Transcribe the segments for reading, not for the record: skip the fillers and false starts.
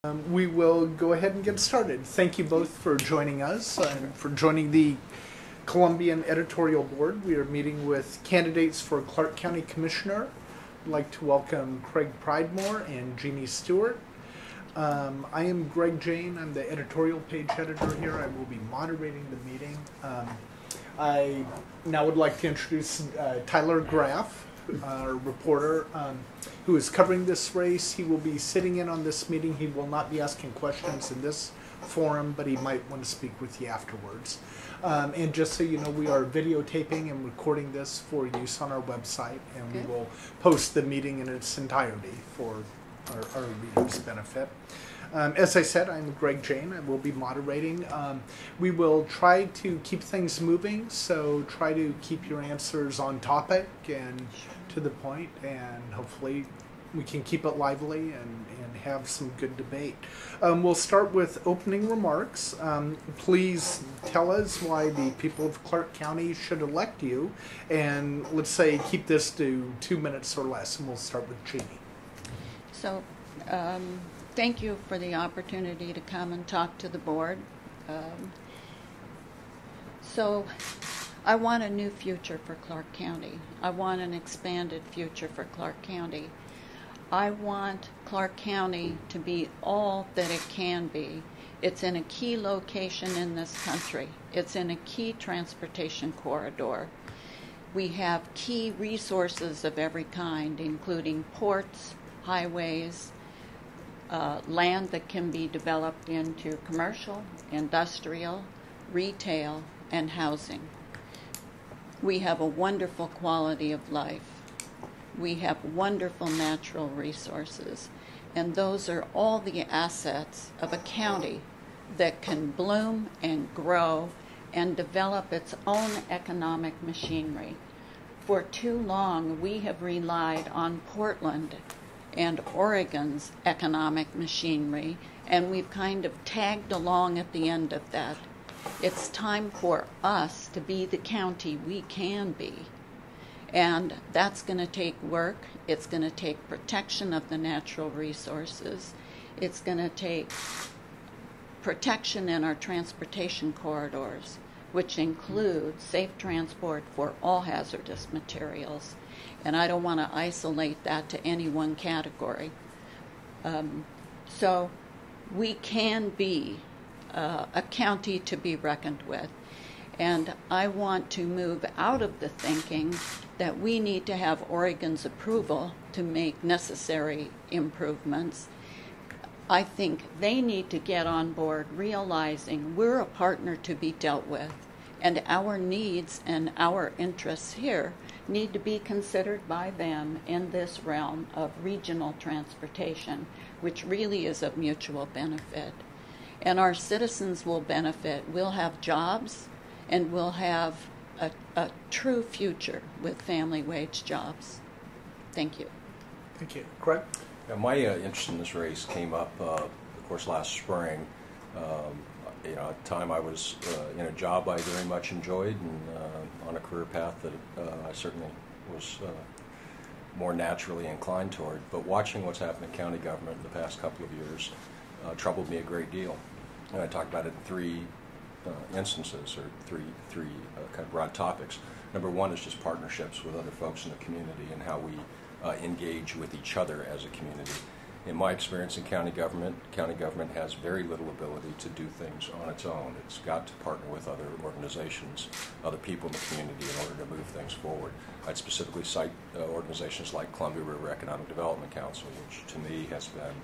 We will go ahead and get started. Thank you both for joining us and for joining the Columbian Editorial Board. We are meeting with candidates for Clark County Commissioner. I'd like to welcome Craig Pridemore and Jeanne Stewart. I am Greg Jane. I'm the editorial page editor here. I will be moderating the meeting. I now would like to introduce Tyler Graff, our reporter, who is covering this race. He will be sitting in on this meeting. He will not be asking questions in this forum, but he might want to speak with you afterwards. And just so you know, we are videotaping and recording this for use on our website, and we will post the meeting in its entirety for our readers' benefit. As I said, I'm Greg Jane. I will be moderating. We will try to keep things moving, so try to keep your answers on topic and to the point, and hopefully we can keep it lively and have some good debate. We'll start with opening remarks. Please tell us why the people of Clark County should elect you, and let's say keep this to 2 minutes or less, and we'll start with Jeanne. So, thank you for the opportunity to come and talk to the board. So I want a new future for Clark County. I want an expanded future for Clark County. I want Clark County to be all that it can be. It's in a key location in this country. It's in a key transportation corridor. We have key resources of every kind, including ports, highways, land that can be developed into commercial, industrial, retail, and housing. We have a wonderful quality of life. We have wonderful natural resources, and those are all the assets of a county that can bloom and grow and develop its own economic machinery. For too long, we have relied on Portland and Oregon's economic machinery, and we've kind of tagged along at the end of that. It's time for us to be the county we can be. And that's going to take work. It's going to take protection of the natural resources. It's going to take protection in our transportation corridors, which include safe transport for all hazardous materials. And I don't want to isolate that to any one category. So we can be a county to be reckoned with. And I want to move out of the thinking that we need to have Oregon's approval to make necessary improvements. I think they need to get on board realizing we're a partner to be dealt with, and our needs and our interests here need to be considered by them in this realm of regional transportation, which really is of mutual benefit. And our citizens will benefit. We'll have jobs, and we'll have a true future with family wage jobs. Thank you. Thank you. Craig? Yeah, my interest in this race came up, of course, last spring. At the time I was in a job I very much enjoyed and on a career path that I certainly was more naturally inclined toward. But watching what's happened in county government in the past couple of years troubled me a great deal. And I talked about it in three instances, or three kind of broad topics. Number one is just partnerships with other folks in the community and how we engage with each other as a community. In my experience in county government has very little ability to do things on its own. It's got to partner with other organizations, other people in the community in order to move things forward. I'd specifically cite organizations like Columbia River Economic Development Council, which to me has been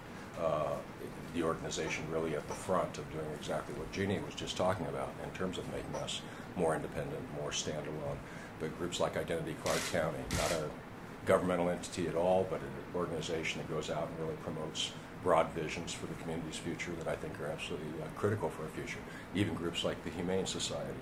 the organization really at the front of doing exactly what Jeanne was just talking about in terms of making us more independent, more standalone. But groups like Identity Clark County, not a governmental entity at all, but an organization that goes out and really promotes broad visions for the community's future that I think are absolutely critical for our future. Even groups like the Humane Society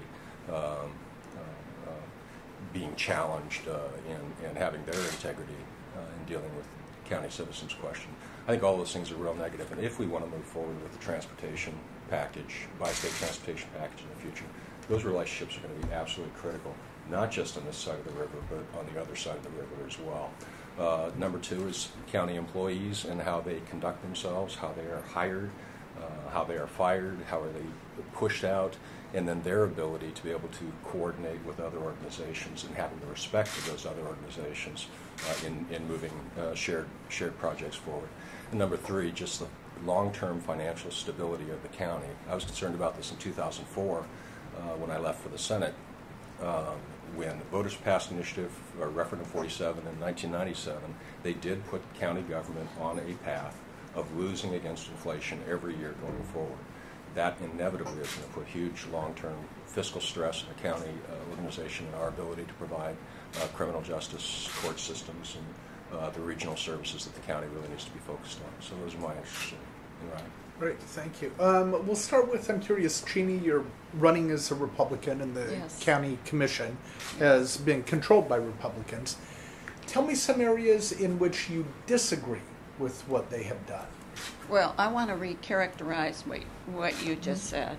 being challenged in having their integrity in dealing with county citizens' question. I think all those things are real negative, and if we want to move forward with the transportation package, bi-state transportation package in the future, those relationships are going to be absolutely critical, not just on this side of the river, but on the other side of the river as well. Number two is county employees and how they conduct themselves, how they are hired, how they are fired, how are they pushed out, and then their ability to be able to coordinate with other organizations and having the respect of those other organizations in moving shared projects forward. And number three, just the long-term financial stability of the county. I was concerned about this in 2004 when I left for the Senate. When the voters passed initiative or referendum 47 in 1997, they did put county government on a path of losing against inflation every year going forward. That inevitably is going to put huge long-term fiscal stress on the county organization and our ability to provide criminal justice, court systems, and the regional services that the county really needs to be focused on. So those are my interests in Ryan. Great, thank you. We'll start with, I'm curious, Jeanne, you're running as a Republican and the county commission has been controlled by Republicans. Tell me some areas in which you disagree with what they have done. Well, I want to recharacterize what you just said.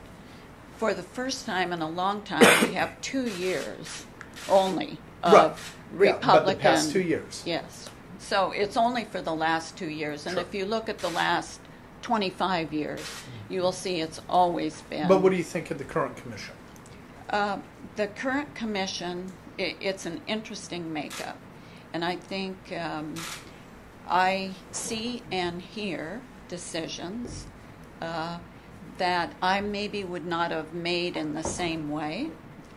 For the first time in a long time, we have 2 years only of Republican. Yeah, but the past 2 years. Yes. So it's only for the last 2 years. And if you look at the last 25 years, you will see it's always been. But what do you think of the current commission? The current commission, it's an interesting makeup. And I think I see and hear decisions that I maybe would not have made in the same way.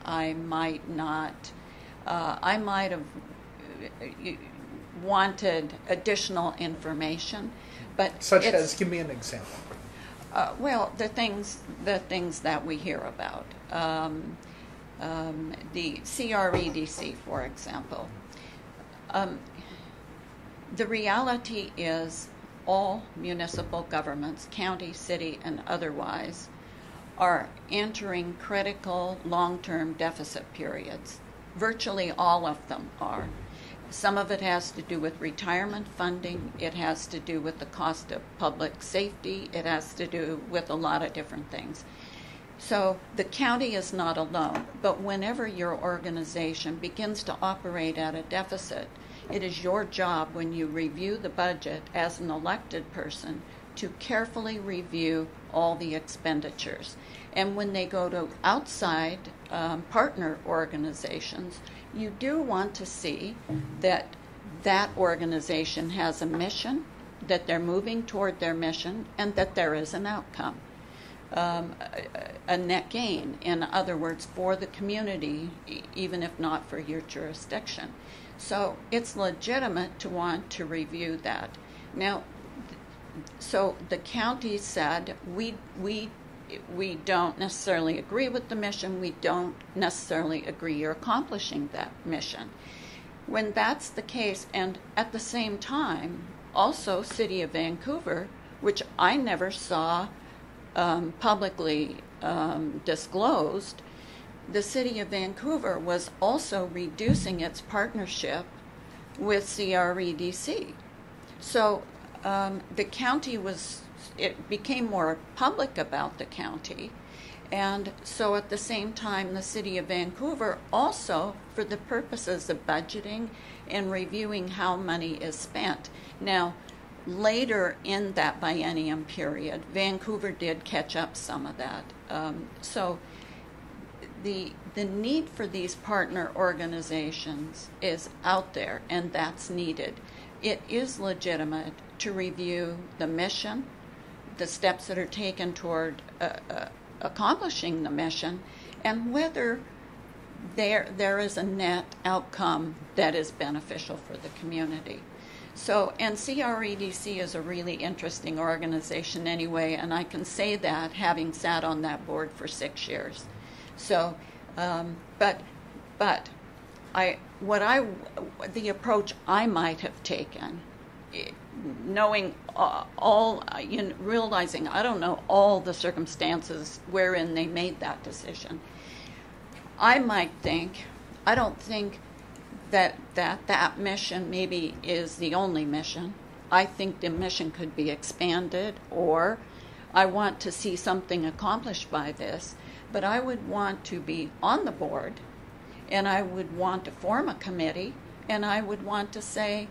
I might have wanted additional information, but such as, give me an example. Well, the things that we hear about, the CREDC, for example. The reality is all municipal governments, county, city, and otherwise, are entering critical long-term deficit periods. Virtually all of them are. Some of it has to do with retirement funding. It has to do with the cost of public safety. It has to do with a lot of different things. So the county is not alone, but whenever your organization begins to operate at a deficit, it is your job when you review the budget as an elected person to carefully review all the expenditures. And when they go to outside partner organizations, you do want to see that that organization has a mission, that they're moving toward their mission, and that there is an outcome, a net gain, in other words, for the community, even if not for your jurisdiction. So it's legitimate to want to review that. Now, so the county said, we don't necessarily agree with the mission. We don't necessarily agree you're accomplishing that mission. When that's the case, and at the same time, also City of Vancouver, which I never saw publicly disclosed, the City of Vancouver was also reducing its partnership with CREDC. So the county it became more public about the county. And so at the same time, the City of Vancouver also, for the purposes of budgeting and reviewing how money is spent. Now, later in that biennium period, Vancouver did catch up some of that. So the need for these partner organizations is out there, and that's needed. It is legitimate to review the mission, the steps that are taken toward accomplishing the mission, and whether there is a net outcome that is beneficial for the community. So, and CREDC is a really interesting organization anyway, and I can say that having sat on that board for 6 years. So, but the approach I might have taken, knowing realizing I don't know all the circumstances wherein they made that decision, I might think, I don't think that mission maybe is the only mission. I think the mission could be expanded, or I want to see something accomplished by this, but I would want to be on the board And I would want to form a committee, and I would want to say,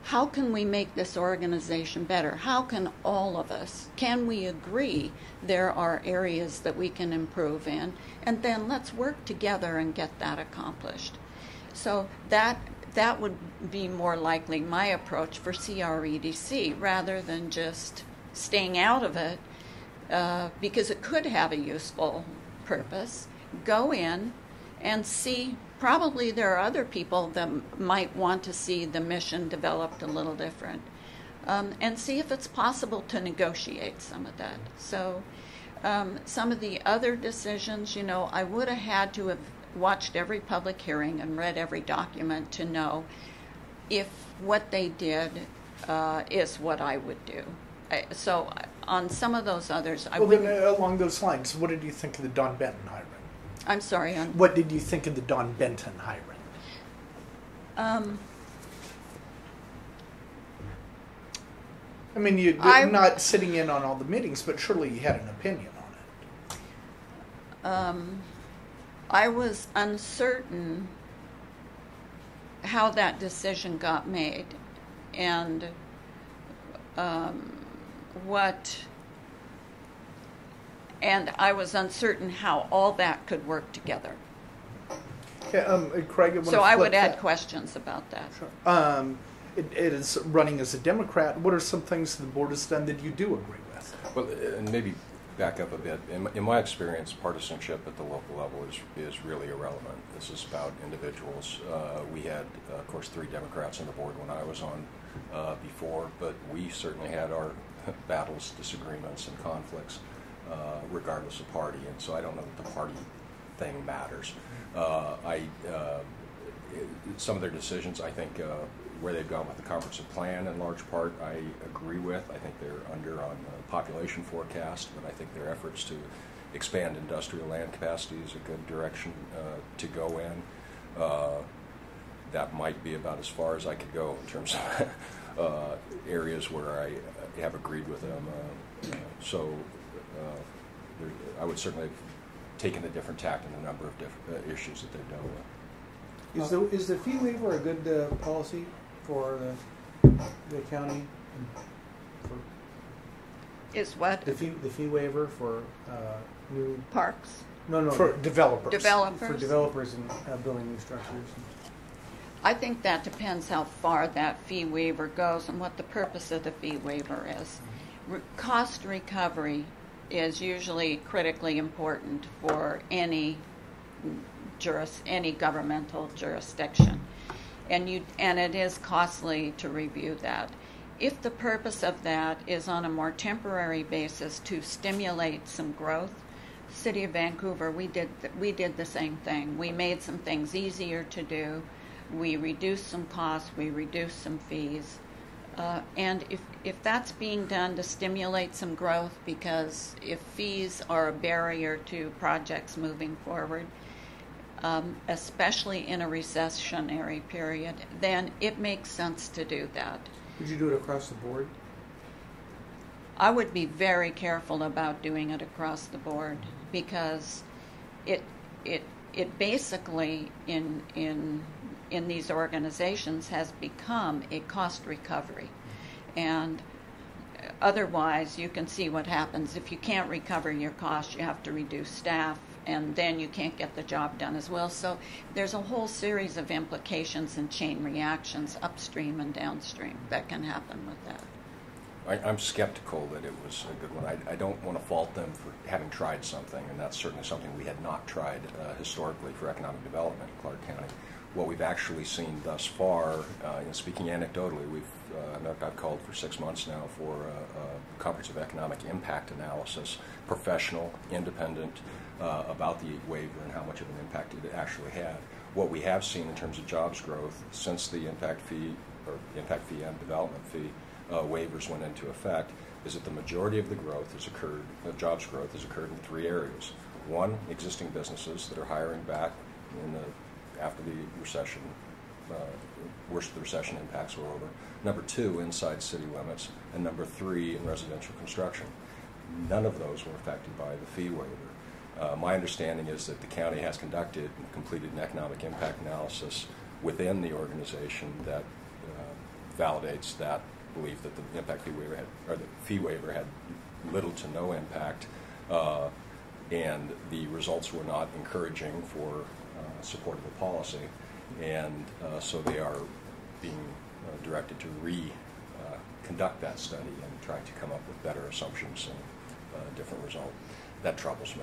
how can we make this organization better? How can all of us, can we agree there are areas that we can improve in? And then let's work together and get that accomplished. So that would be more likely my approach for CREDC, rather than just staying out of it, because it could have a useful purpose. Go in and see. Probably there are other people that might want to see the mission developed a little different, and see if it's possible to negotiate some of that. So some of the other decisions, I would have had to have watched every public hearing and read every document to know if what they did is what I would do. So on some of those others, I wouldn't. Then along those lines, what did you think of the Don Benton hiring? I'm sorry. What did you think of the Don Benton hiring? I mean, you're not sitting in on all the meetings, but surely you had an opinion on it. I was uncertain how that decision got made, and and I was uncertain how all that could work together. Okay, Craig, so I would add questions about that. Sure. It is running as a Democrat. What are some things the board has done that you do agree with? Well, and maybe back up a bit. In my experience, partisanship at the local level is really irrelevant. This is about individuals. We had, of course, 3 Democrats on the board when I was on before, but we certainly had our battles, disagreements, and conflicts, regardless of party. And so I don't know that the party thing matters. Some of their decisions, I think, where they've gone with the comprehensive plan, in large part, I agree with. I think they're under on the population forecast, but I think their efforts to expand industrial land capacity is a good direction to go in. That might be about as far as I could go in terms of areas where I have agreed with them. I would certainly have taken a different tack in a number of different issues that they've dealt with. Is the fee waiver a good policy for the county? Is what? The fee waiver for new parks? No. For developers. Developers? For developers and building new structures. I think that depends how far that fee waiver goes and what the purpose of the fee waiver is. Cost recovery is usually critically important for any governmental jurisdiction, and it is costly to review that. If the purpose of that is on a more temporary basis to stimulate some growth, City of Vancouver, we did the same thing. We made some things easier to do. We reduced some costs. We reduced some fees. And if that's being done to stimulate some growth, because if fees are a barrier to projects moving forward, especially in a recessionary period, then it makes sense to do that. Would you do it across the board? I would be very careful about doing it across the board, because it basically in these organizations has become a cost recovery, and otherwise you can see what happens. If you can't recover your costs, you have to reduce staff, and then you can't get the job done as well. So there's a whole series of implications and chain reactions upstream and downstream that can happen with that. I'm skeptical that it was a good one. I don't want to fault them for having tried something, and that's certainly something we had not tried historically for economic development in Clark County. What we've actually seen thus far, speaking anecdotally, I've called for 6 months now for a comprehensive economic impact analysis, professional, independent, about the waiver and how much of an impact it actually had. What we have seen in terms of jobs growth since the impact fee and development fee waivers went into effect is that the majority of the growth has occurred, jobs growth has occurred in 3 areas. One, existing businesses that are hiring back after the recession, worst of the recession impacts were over. Number 2, inside city limits. And number 3, in residential construction. None of those were affected by the fee waiver. My understanding is that the county has conducted and completed an economic impact analysis within the organization that validates that belief that the impact fee waiver or the fee waiver had little to no impact, and the results were not encouraging for support of the policy, and so they are being directed to conduct that study and try to come up with better assumptions and a different result. That troubles me.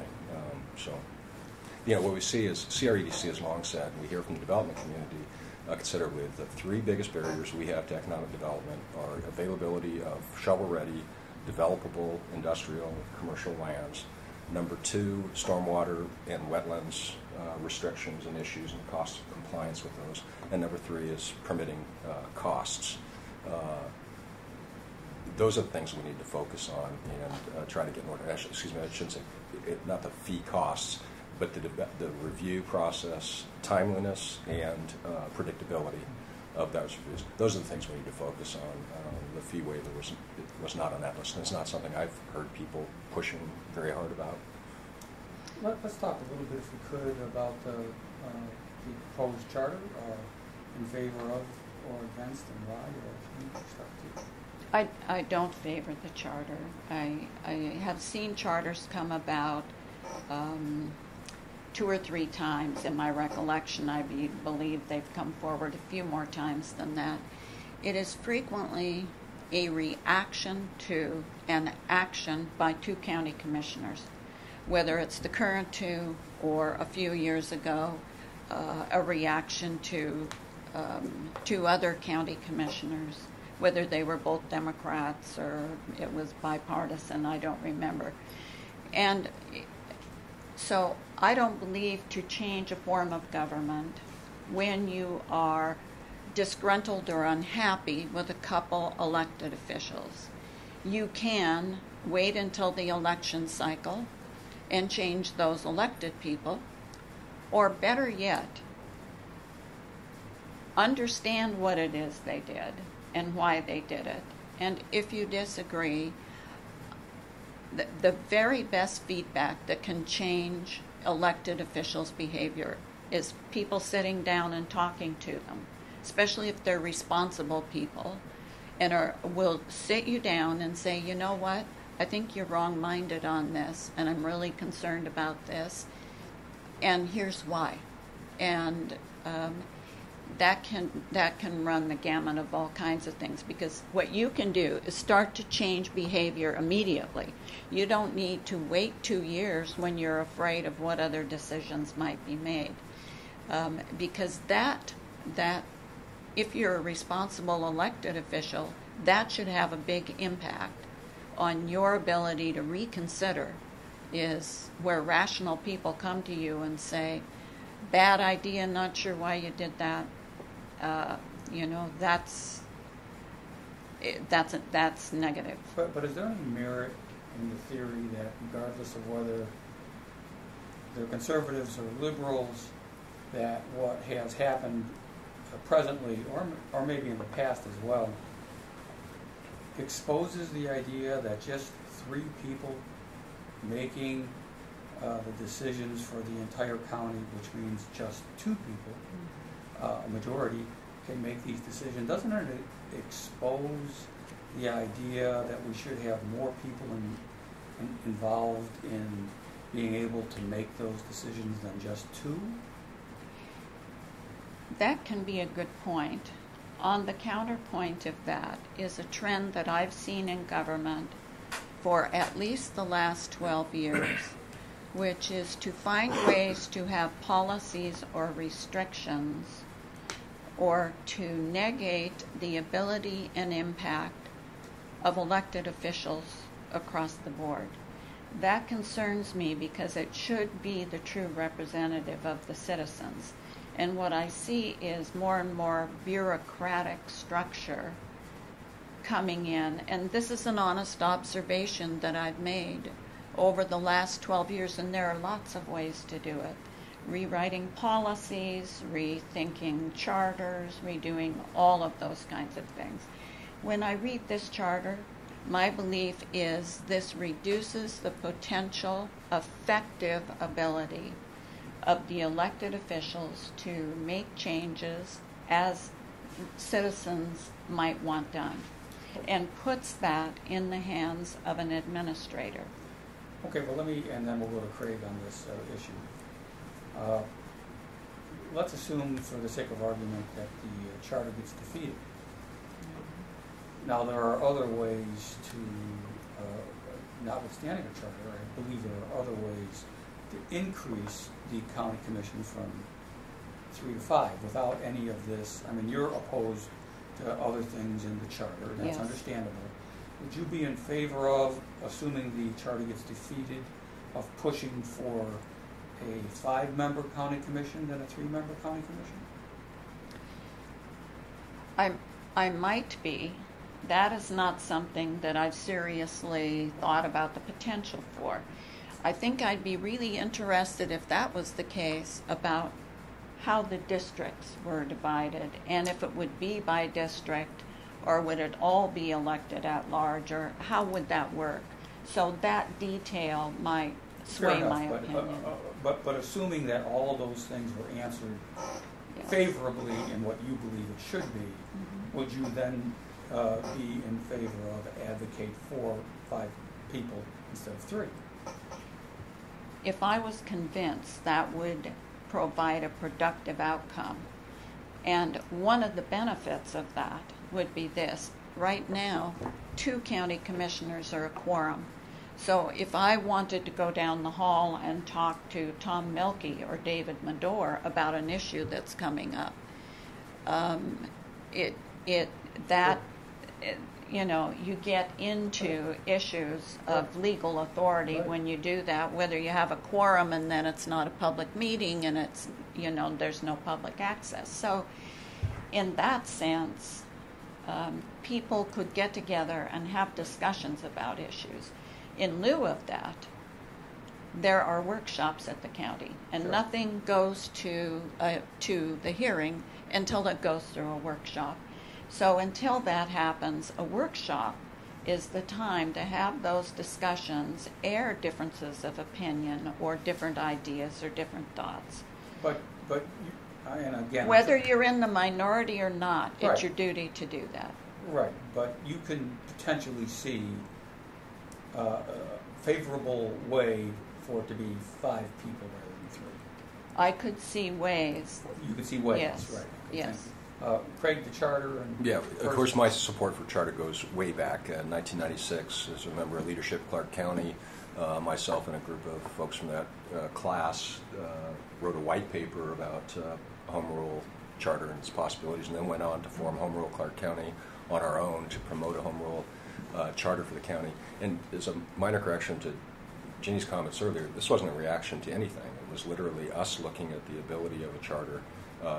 What we see is CREDC has long said, and we hear from the development community considerably, the three biggest barriers we have to economic development are availability of shovel-ready, developable industrial and commercial lands. Number two, stormwater and wetlands restrictions and issues and cost of compliance with those. And number three is permitting costs. Those are the things we need to focus on and try to get in order. Actually, excuse me, I shouldn't say not the fee costs, but the review process, timeliness, and predictability of those reviews. Those are the things we need to focus on. The fee waiver was not on that list, and it's not something I've heard people pushing very hard about. Let's talk a little bit, if we could, about the proposed charter, in favor of or against, and why, or can you start too? I don't favor the charter. I have seen charters come about 2 or 3 times. In my recollection, I believe they've come forward a few more times than that. It is frequently a reaction to an action by 2 county commissioners, whether it's the current 2 or a few years ago, a reaction to 2 other county commissioners, whether they were both Democrats or it was bipartisan, I don't remember. And so I don't believe to change a form of government when you are disgruntled or unhappy with a couple elected officials. You can wait until the election cycle and change those elected people, or better yet, understand what it is they did and why they did it. And if you disagree, the very best feedback that can change elected officials' behavior is people sitting down and talking to them, especially if they're responsible people, and will sit you down and say, you know what, I think you're wrong-minded on this, and I'm really concerned about this, and here's why. And that can run the gamut of all kinds of things, because what you can do is start to change behavior immediately. You don't need to wait 2 years when you're afraid of what other decisions might be made, because that if you're a responsible elected official, that should have a big impact on your ability to reconsider. Is where rational people come to you and say, bad idea, not sure why you did that. That's negative. But is there any merit in the theory that regardless of whether they're conservatives or liberals, that what has happened presently, or maybe in the past as well, exposes the idea that just 3 people making the decisions for the entire county, which means just 2 people, a majority, can make these decisions? Doesn't it expose the idea that we should have more people involved in being able to make those decisions than just 2? That can be a good point. On the counterpoint of that is a trend that I've seen in government for at least the last 12 years, which is to find ways to have policies or restrictions or to negate the ability and impact of elected officials across the board. That concerns me because it should be the true representative of the citizens. And what I see is more and more bureaucratic structure coming in. And this is an honest observation that I've made over the last 12 years, and there are lots of ways to do it. Rewriting policies, rethinking charters, redoing all of those kinds of things. When I read this charter, My belief is this reduces the potential effective ability of the elected officials to make changes as citizens might want done, and puts that in the hands of an administrator. Okay, well, and then we'll go to Craig on this issue. Let's assume, for the sake of argument, that the charter gets defeated. Now, there are other ways to, notwithstanding a charter, I believe there are other ways to increase the county commission from 3 to 5 without any of this. I mean, you're opposed to other things in the charter, and that's Yes. understandable. Would you be in favor of, assuming the charter gets defeated, of pushing for a 5-member county commission than a 3-member county commission? I might be. That is not something that I've seriously thought about the potential for. I think I'd be really interested, if that was the case, about how the districts were divided, and if it would be by district, or would it all be elected at large, or how would that work? So that detail might sway my opinion. But assuming that all of those things were answered Yes. favorably in what you believe it should be, would you then be in favor of advocate for 5 people instead of 3? If I was convinced that would provide a productive outcome, and one of the benefits of that would be this. Right now, 2 county commissioners are a quorum. So if I wanted to go down the hall and talk to Tom Melke or David Medor about an issue that's coming up, you get into issues of legal authority when you do that, whether you have a quorum and then it's not a public meeting and it's, there's no public access. So in that sense, people could get together and have discussions about issues. In lieu of that, there are workshops at the county, and Sure. nothing goes to the hearing until it goes through a workshop. So until that happens, a workshop is the time to have those discussions, air differences of opinion or different ideas or different thoughts. But and again, Whether you're in the minority or not, Right. it's your duty to do that. right, but you can potentially see a favorable way for it to be 5 people rather than 3. I could see ways. You can see ways, Yes. right? Yes. Craig, the charter and Yeah, of course, my support for charter goes way back. 1996, as a member of leadership Clark County, myself and a group of folks from that class wrote a white paper about home rule charter and its possibilities, and then went on to form Home Rule Clark County on our own to promote a home rule charter for the county. And as a minor correction to Jeannie's comments earlier, this wasn't a reaction to anything. It was literally us looking at the ability of a charter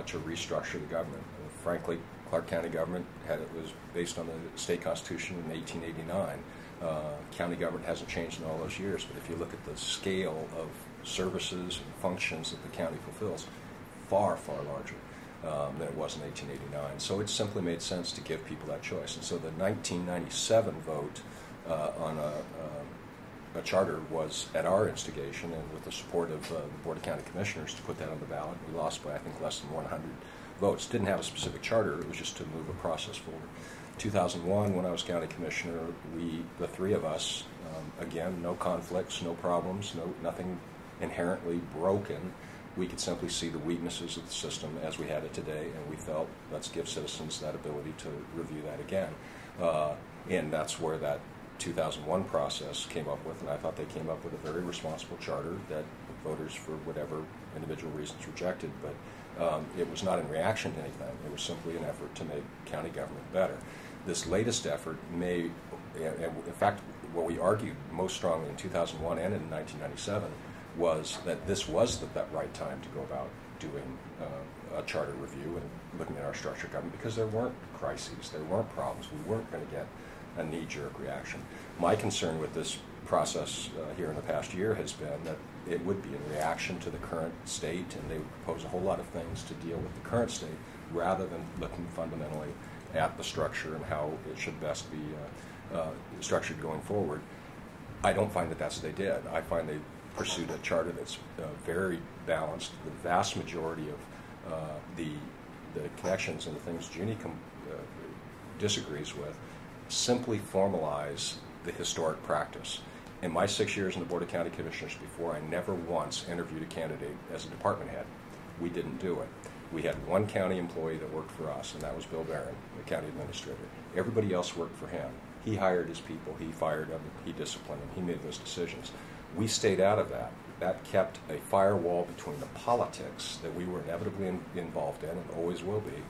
to restructure the government. Frankly, Clark County government was based on the state constitution in 1889. County government hasn't changed in all those years, but if you look at the scale of services and functions that the county fulfills, far, far larger than it was in 1889. So it simply made sense to give people that choice. And so the 1997 vote on a charter was at our instigation and with the support of the Board of County Commissioners to put that on the ballot. We lost by, I think, less than 100 votes. Didn't have a specific charter. It was just to move a process forward. 2001, when I was county commissioner, the 3 of us, again, no conflicts, no problems, nothing inherently broken. We could simply see the weaknesses of the system as we had it today, and we felt, let's give citizens that ability to review that again. And that's where that 2001 process came up with, and I thought they came up with a very responsible charter that voters, for whatever individual reasons, rejected, but it was not in reaction to anything. It was simply an effort to make county government better. This latest effort may, in fact, what we argued most strongly in 2001 and in 1997 was that this was the right time to go about doing a charter review and looking at our structured government, because there weren't crises, there weren't problems, we weren't going to get a knee-jerk reaction. My concern with this process here in the past year has been that it would be in reaction to the current state, and they would propose a whole lot of things to deal with the current state rather than looking fundamentally at the structure and how it should best be structured going forward. I don't find that that's what they did. I find they pursued a charter that's very balanced. The vast majority of the connections and the things Jeanne disagrees with simply formalize the historic practice. In my 6 years in the Board of County Commissioners before, I never once interviewed a candidate as a department head. We didn't do it. We had one county employee that worked for us, and that was Bill Barron, the county administrator. Everybody else worked for him. He hired his people, he fired them, he disciplined them, he made those decisions. We stayed out of that. That kept a firewall between the politics that we were inevitably involved in and always will be,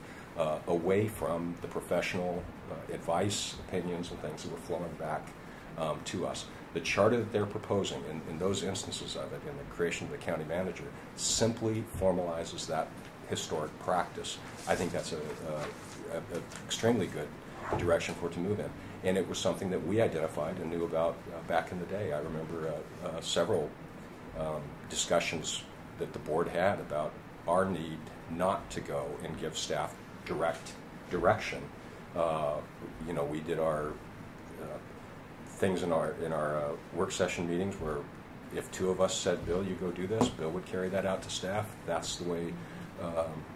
away from the professional advice, opinions, and things that were flowing back to us. The charter that they're proposing, in those instances of it, in the creation of the county manager, simply formalizes that historic practice. I think that's a extremely good direction for it to move in. And it was something that we identified and knew about back in the day. I remember several discussions that the board had about our need not to go and give staff direct direction. We did our things in our work session meetings where if two of us said, Bill, you go do this, Bill would carry that out to staff. That's the way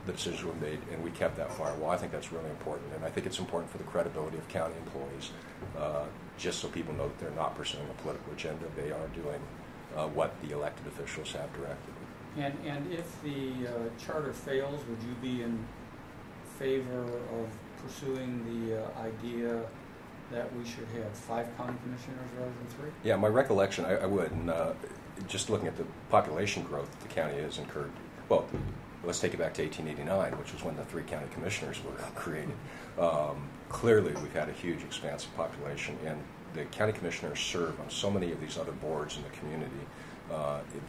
the decisions were made, and we kept that firewall. I think that's really important, and I think it's important for the credibility of county employees, just so people know that they're not pursuing a political agenda. They are doing what the elected officials have directed. And if the charter fails, would you be in favor of pursuing the idea that we should have 5 county commissioners rather than 3? Yeah, my recollection, I would, and just looking at the population growth the county has incurred, well, let's take it back to 1889, which was when the 3 county commissioners were created. Clearly, we've had a huge expansive population, and the county commissioners serve on so many of these other boards in the community.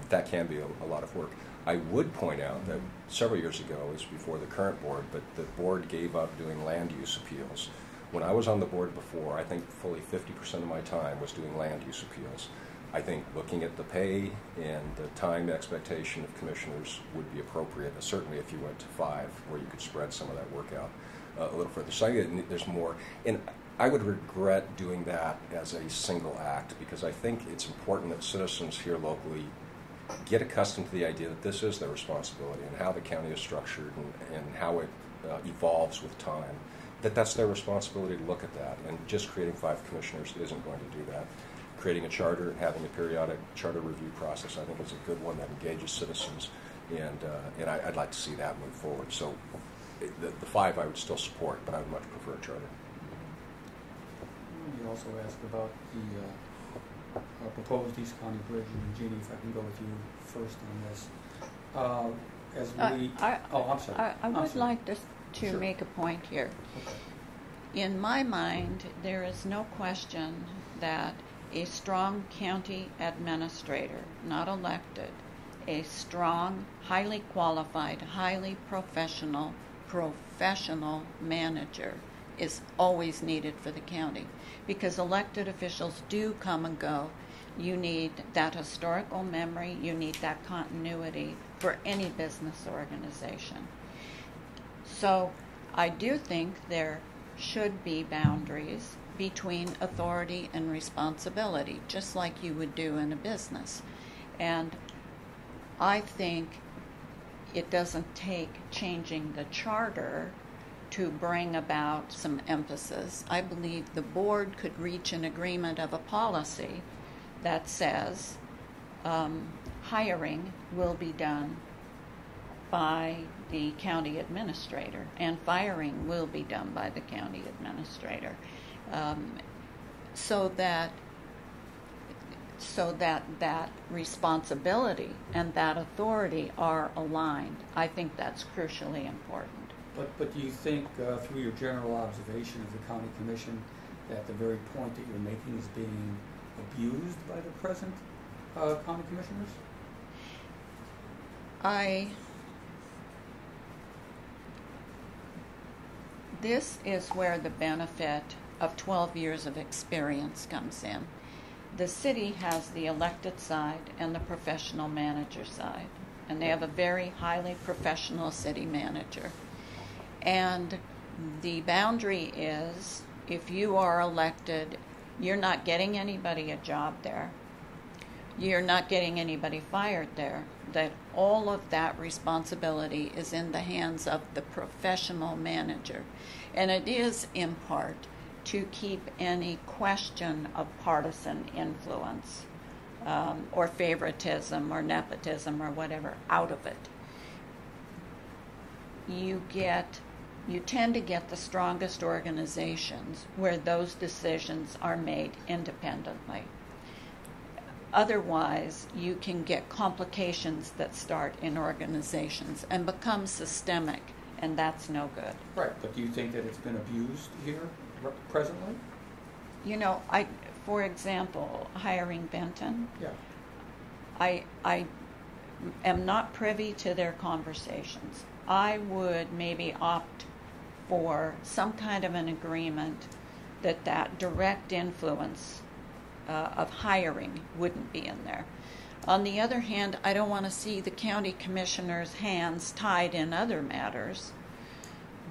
That can be a lot of work. I would point out that several years ago, it was before the current board, but the board gave up doing land use appeals. When I was on the board before, I think fully 50% of my time was doing land use appeals. I think looking at the pay and the time expectation of commissioners would be appropriate, certainly if you went to 5, where you could spread some of that work out a little further. So I think there's more, and I would regret doing that as a single act, because I think it's important that citizens here locally get accustomed to the idea that this is their responsibility, and how the county is structured and how it evolves with time, that's their responsibility to look at that. And just creating 5 commissioners isn't going to do that. Creating a charter and having a periodic charter review process, I think, is a good one that engages citizens, and I'd like to see that move forward. So the 5 I would still support, but I would much prefer a charter. You also asked about the proposed East County Bridge, and Jeanne, if I can go with you first on this. I'm sorry. I would like to Sure. make a point here. Okay. In my mind, there is no question that a strong county administrator, not elected, a strong, highly qualified, highly professional manager is always needed for the county, because elected officials do come and go. You need that historical memory, you need that continuity for any business organization. So I do think there should be boundaries between authority and responsibility, just like you would do in a business. And I think it doesn't take changing the charter to bring about some emphasis. I believe the board could reach an agreement of a policy that says hiring will be done by the county administrator, and firing will be done by the county administrator, so that that responsibility and that authority are aligned. I think that's crucially important. But do you think, through your general observation of the county commission, that the very point that you're making is being abused by the present county commissioners? This is where the benefit of 12 years of experience comes in. The city has the elected side and the professional manager side, and they have a very highly professional city manager. And the boundary is, if you are elected You're not getting anybody a job there. You're not getting anybody fired there. That all of that responsibility is in the hands of the professional manager. And it is in part to keep any question of partisan influence or favoritism or nepotism or whatever out of it. You tend to get the strongest organizations where those decisions are made independently. Otherwise, you can get complications that start in organizations and become systemic, and that's no good. Right, but do you think that it's been abused here presently? You know, for example, hiring Benton, Yeah. I am not privy to their conversations. I would maybe opt for some kind of an agreement that direct influence of hiring wouldn't be in there. On the other hand, I don't want to see the county commissioners' hands tied in other matters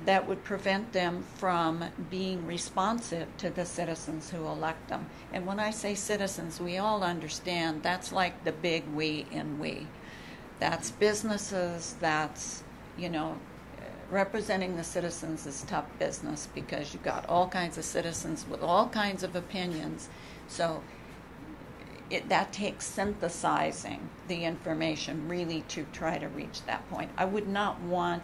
that would prevent them from being responsive to the citizens who elect them. And when I say citizens, we all understand that's like the big we in we. That's businesses, that's, representing the citizens is tough business because you've got all kinds of citizens with all kinds of opinions. So that takes synthesizing the information really to try to reach that point. I would not want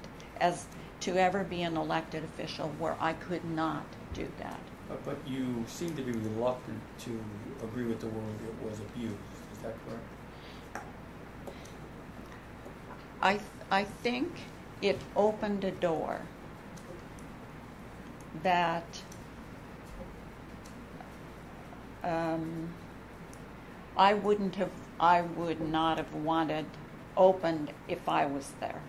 to ever be an elected official where I could not do that. But you seem to be reluctant to agree with the word it was abused. Is that correct? I think it opened a door that I would not have wanted opened if I was there.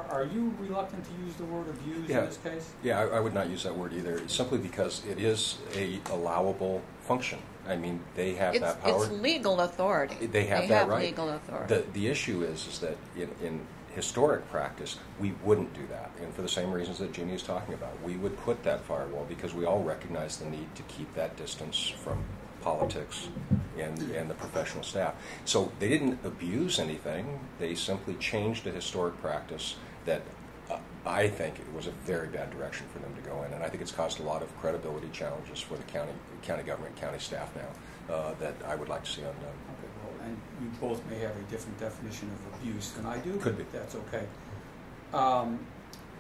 Are you reluctant to use the word abuse in this case? Yeah, I would not use that word either, simply because it is a allowable function. I mean, they have that power. It's legal authority. They have that right. Legal authority. The issue is that in historic practice, we wouldn't do that. And for the same reasons that Jeanne is talking about, we would put that firewall because we all recognize the need to keep that distance from politics and the professional staff. So they didn't abuse anything. They simply changed a historic practice that I think it was a very bad direction for them to go in. And I think it's caused a lot of credibility challenges for the county government, county staff now that I would like to see undone. Okay, well, and you both may have a different definition of abuse than I do. Could be. That's okay.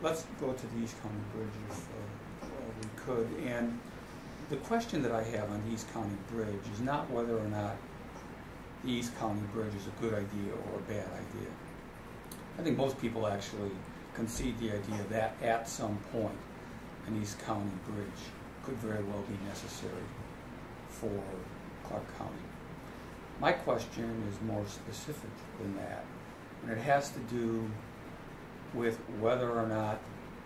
Let's go to the East County Bridge if we could. And the question that I have on the East County Bridge is not whether or not the East County Bridge is a good idea or a bad idea. I think most people actually concede the idea that at some point an East County Bridge could very well be necessary for Clark County. My question is more specific than that, and it has to do with whether or not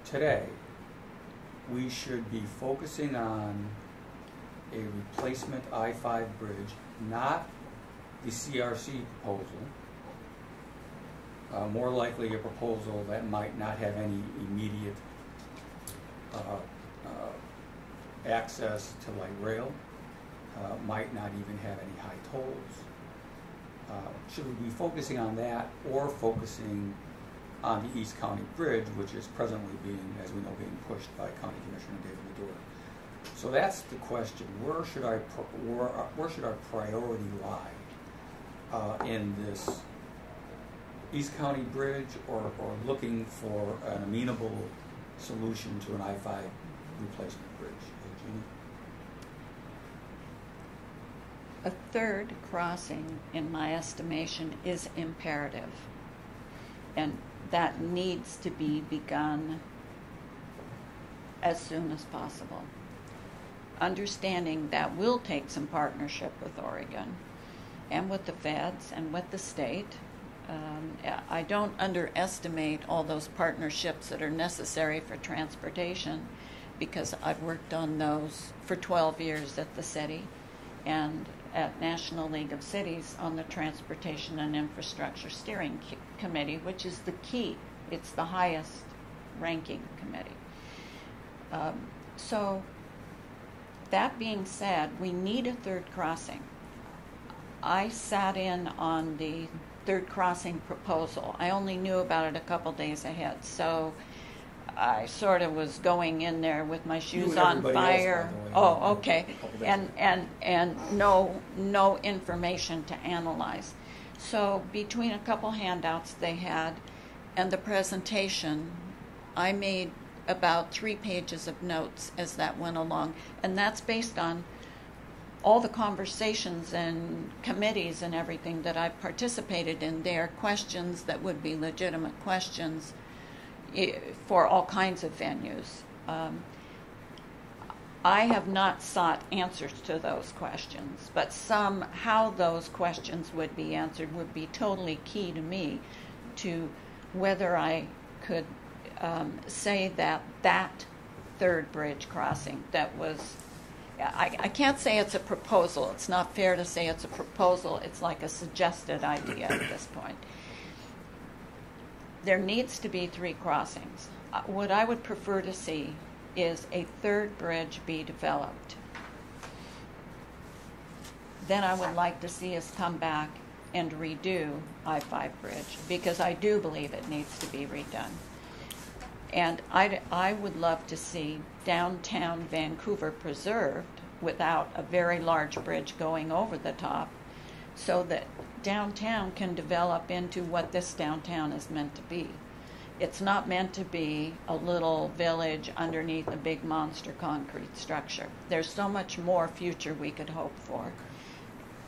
today we should be focusing on a replacement I-5 bridge, not the CRC proposal, more likely a proposal that might not have any immediate access to light rail, might not even have any high tolls. Should we be focusing on that or focusing on the East County Bridge, which is presently being, as we know, being pushed by County Commissioner David Medora? So that's the question. Where should our priority lie in this East County Bridge, or looking for an amenable solution to an I-5 replacement bridge? Jeanne? A third crossing, in my estimation, is imperative, and that needs to be begun as soon as possible. Understanding that will take some partnership with Oregon and with the feds and with the state. I don't underestimate all those partnerships that are necessary for transportation, because I've worked on those for 12 years at the city and at National League of Cities on the Transportation and Infrastructure Steering Committee, which is the key. It's the highest ranking committee. So That being said, we need a third crossing. I sat in on the third crossing proposal. I only knew about it a couple days ahead, so I sort of was going in there with my shoes on fire. Oh, okay. And no information to analyze. So between a couple handouts they had and the presentation, I made about 3 pages of notes as that went along, and that's based on all the conversations and committees and everything that I've participated in there, questions that would be legitimate questions for all kinds of venues. I have not sought answers to those questions, but how those questions would be answered would be totally key to me to whether I could say that third bridge crossing that was, I can't say it's a proposal. It's not fair to say it's a proposal. It's like a suggested idea at this point. There needs to be 3 crossings. What I would prefer to see is a third bridge be developed. Then I would like to see us come back and redo I-5 Bridge, because I do believe it needs to be redone. And I would love to see downtown Vancouver preserved without a very large bridge going over the top, so that downtown can develop into what this downtown is meant to be. It's not meant to be a little village underneath a big monster concrete structure. There's so much more future we could hope for.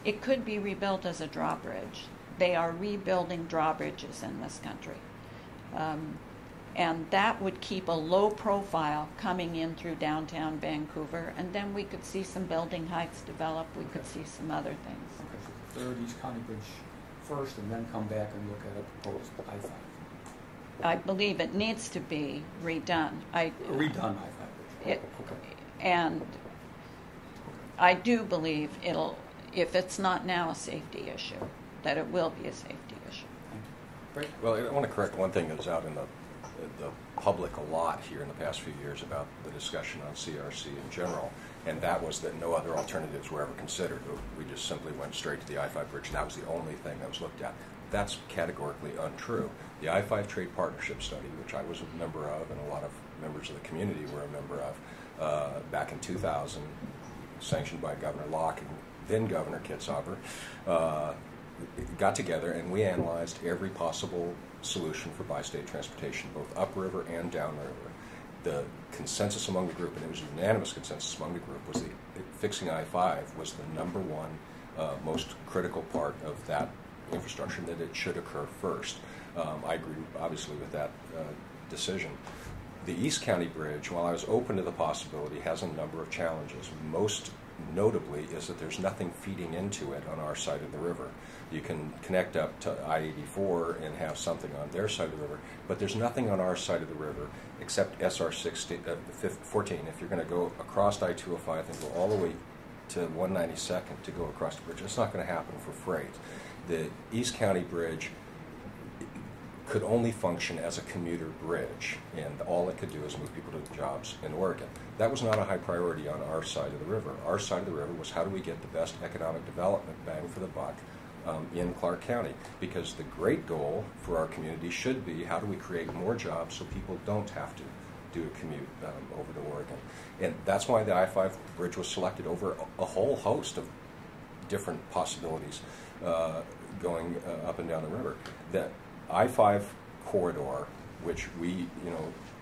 It could be rebuilt as a drawbridge. They are rebuilding drawbridges in this country. And that would keep a low profile coming in through downtown Vancouver, and then we could see some building heights develop. We could see some other things. Okay, so third East County Bridge first, and then come back and look at a proposed I-5. I believe it needs to be redone. Redone I-5 Bridge. Okay. And I do believe if it's not now a safety issue, that it will be a safety issue. Great. Well, I want to correct one thing that was out in the public a lot here in the past few years about the discussion on CRC in general, and that was that no other alternatives were ever considered. We just simply went straight to the I-5 bridge. That was the only thing that was looked at. That's categorically untrue. The I-5 Trade Partnership Study, which I was a member of and a lot of members of the community were a member of, back in 2000, sanctioned by Governor Locke and then Governor Kitzhaber, got together and we analyzed every possible solution for bi-state transportation, both upriver and downriver. The consensus among the group, and it was a unanimous consensus among the group, was that fixing I-5 was the number one most critical part of that infrastructure, and that it should occur first. I agree, obviously, with that decision. The East County Bridge, while I was open to the possibility, has a number of challenges. Most notably is that there's nothing feeding into it on our side of the river. You can connect up to I-84 and have something on their side of the river, but there's nothing on our side of the river except SR 14. If you're going to go across I-205 and go all the way to 192nd to go across the bridge, it's not going to happen for freight. The East County Bridge could only function as a commuter bridge, and all it could do is move people to jobs in Oregon. That was not a high priority on our side of the river. Our side of the river was how do we get the best economic development bang for the buck in Clark County, because the great goal for our community should be how do we create more jobs so people don't have to do a commute over to Oregon. And that's why the I-5 bridge was selected over a whole host of different possibilities going up and down the river. That I-5 corridor, which we,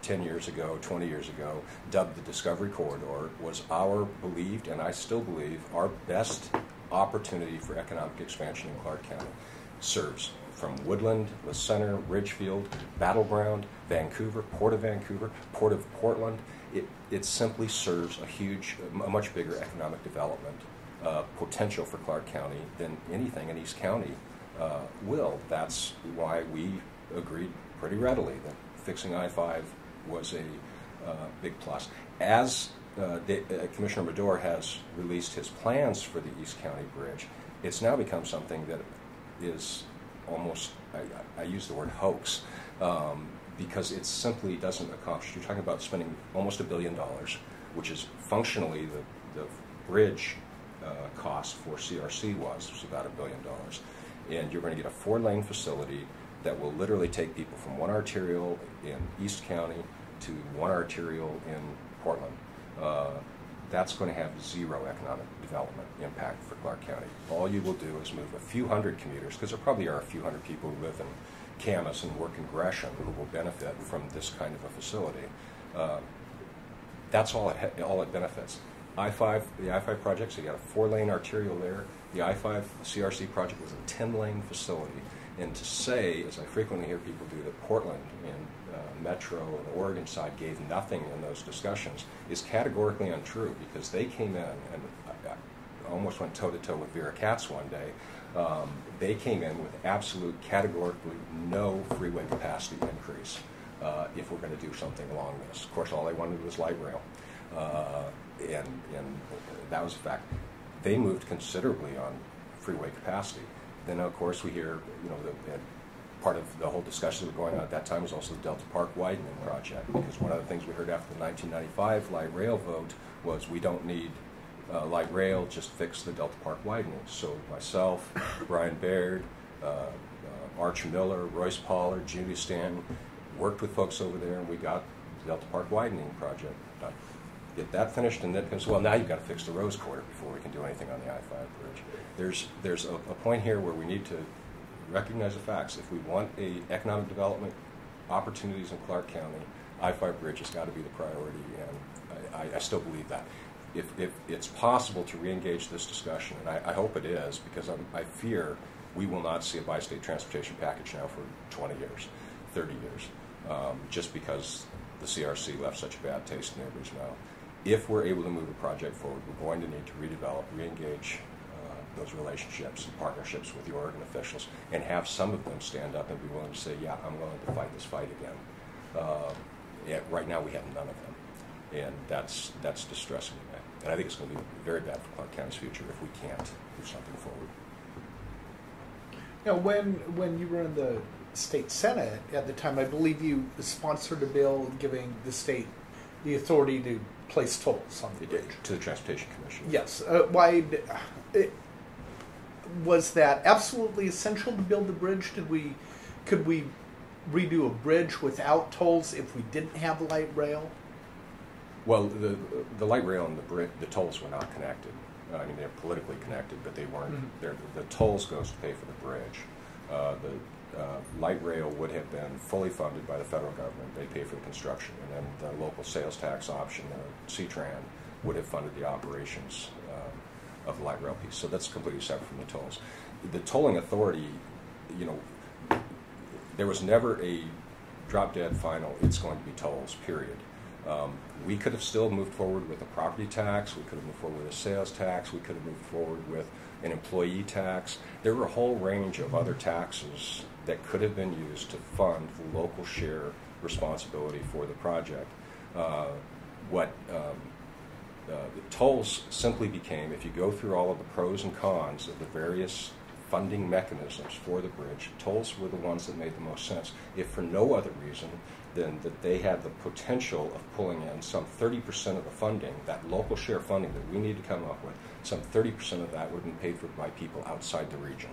10 years ago, 20 years ago, dubbed the Discovery Corridor, was our believed, and I still believe, our best opportunity for economic expansion in Clark County. Serves from Woodland, La Center, Ridgefield, Battleground, Vancouver, Port of Portland. It simply serves a much bigger economic development potential for Clark County than anything in East County will. That's why we agreed pretty readily that fixing I-5 was a big plus. As Commissioner Medor has released his plans for the East County Bridge, it's now become something that is almost, I use the word hoax, because it simply doesn't accomplish. You're talking about spending almost $1 billion, which is functionally the bridge cost for CRC was about $1 billion. And you're going to get a 4-lane facility that will literally take people from one arterial in East County to one arterial in Portland. That's going to have zero economic development impact for Clark County. All you will do is move a few hundred commuters, because there probably are a few hundred people who live in Camas and work in Gresham who will benefit from this kind of a facility. That's all it benefits. The I-5 project, so you got a 4-lane arterial there. The I-5 CRC project was a 10-lane facility. And to say, as I frequently hear people do, that Portland and Metro and the Oregon side gave nothing in those discussions is categorically untrue, because they came in, and I almost went toe-to-toe with Vera Katz one day. They came in with absolute, categorically no freeway capacity increase if we're going to do something along this. Of course, all they wanted was light rail, and that was a fact. They moved considerably on freeway capacity. Then, of course, we hear, part of the whole discussion that were going on at that time was also the Delta Park widening project, because one of the things we heard after the 1995 light rail vote was we don't need light rail, just fix the Delta Park widening. So myself, Brian Baird, Arch Miller, Royce Pollard, Judy Stanton, worked with folks over there, and we got the Delta Park widening project done. Get that finished, and then it comes, well, now you've got to fix the Rose Quarter before we can do anything on the I-5 bridge. There's a point here where we need to recognize the facts. If we want economic development opportunities in Clark County, I-5 bridge has got to be the priority, and I still believe that. If it's possible to re-engage this discussion, and I hope it is, because I fear we will not see a bi-state transportation package now for 20 years, 30 years, just because the CRC left such a bad taste in everybody's mouth. If we're able to move a project forward, we're going to need to redevelop, re-engage those relationships and partnerships with the Oregon officials, and have some of them stand up and be willing to say, yeah, I'm willing to fight this fight again. Right now we have none of them, and that's distressing to me. And I think it's going to be very bad for Clark County's future if we can't move something forward. Now, when you were in the state senate at the time, I believe you sponsored a bill giving the state the authority to place tolls on the bridge. To the Transportation Commission. Yes. Was that absolutely essential to build the bridge? Could we redo a bridge without tolls if we didn't have light rail? Well, the light rail and the tolls were not connected. I mean, they're politically connected, but they weren't. Mm-hmm. The tolls goes to pay for the bridge. The light rail would have been fully funded by the federal government. They pay for the construction, and then the local sales tax option, C-Tran, would have funded the operations of the light rail piece. So that's completely separate from the tolls. The tolling authority, there was never a drop-dead final, it's going to be tolls, period. We could have still moved forward with a property tax, we could have moved forward with a sales tax, we could have moved forward with an employee tax. There were a whole range of other taxes that could have been used to fund the local share responsibility for the project. The tolls simply became, if you go through all of the pros and cons of the various funding mechanisms for the bridge, tolls were the ones that made the most sense, if for no other reason than that they had the potential of pulling in some 30% of the funding, that local share funding that we need to come up with, some 30% of that would have been paid for by people outside the region.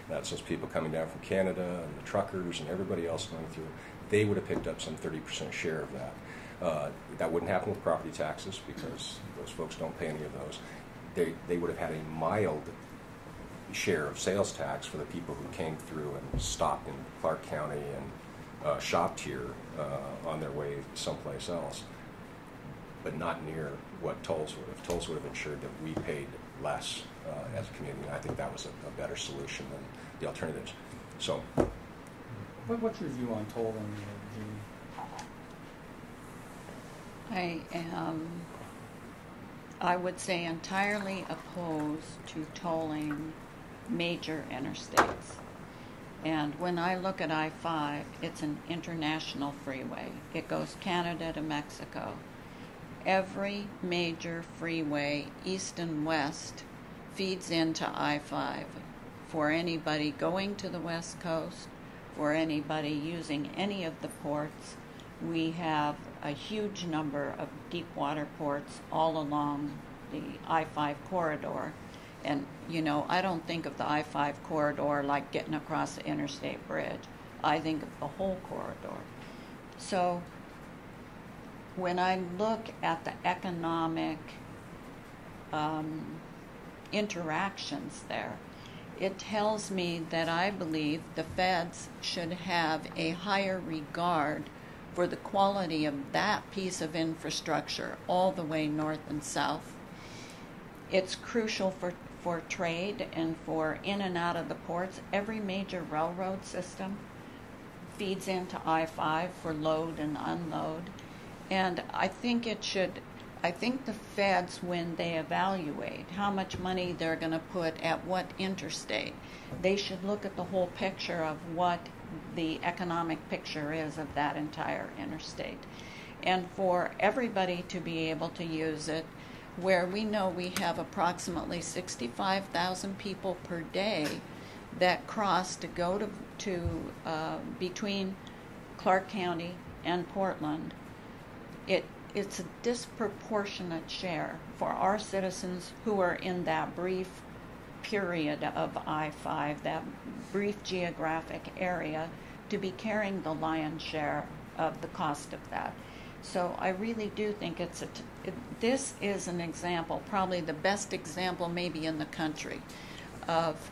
That's those people coming down from Canada and the truckers and everybody else going through. They would have picked up some 30% share of that. That wouldn't happen with property taxes because those folks don't pay any of those. They would have had a mild share of sales tax for the people who came through and stopped in Clark County and shopped here on their way someplace else, but not near what tolls would have. Tolls would have ensured that we paid less as a community, and I think that was a better solution than the alternatives. So, what's your view on tolling, Jeanne? I would say entirely opposed to tolling major interstates. And when I look at I-5, it's an international freeway. It goes Canada to Mexico. Every major freeway, east and west, feeds into I-5. For anybody going to the West Coast, for anybody using any of the ports, we have a huge number of deep water ports all along the I-5 corridor. And, you know, I don't think of the I-5 corridor like getting across the interstate bridge. I think of the whole corridor. So when I look at the economic interactions there, it tells me that I believe the feds should have a higher regard for the quality of that piece of infrastructure all the way north and south. It's crucial for trade and for in and out of the ports. Every major railroad system feeds into I-5 for load and unload. And I think the feds, when they evaluate how much money they're going to put at what interstate, they should look at the whole picture of what the economic picture is of that entire interstate. And for everybody to be able to use it, where we know we have approximately 65,000 people per day that cross to go to between Clark County and Portland, it's a disproportionate share for our citizens who are in that brief period of I-5, that brief geographic area, to be carrying the lion's share of the cost of that. So I really do think this is an example, probably the best example maybe in the country, of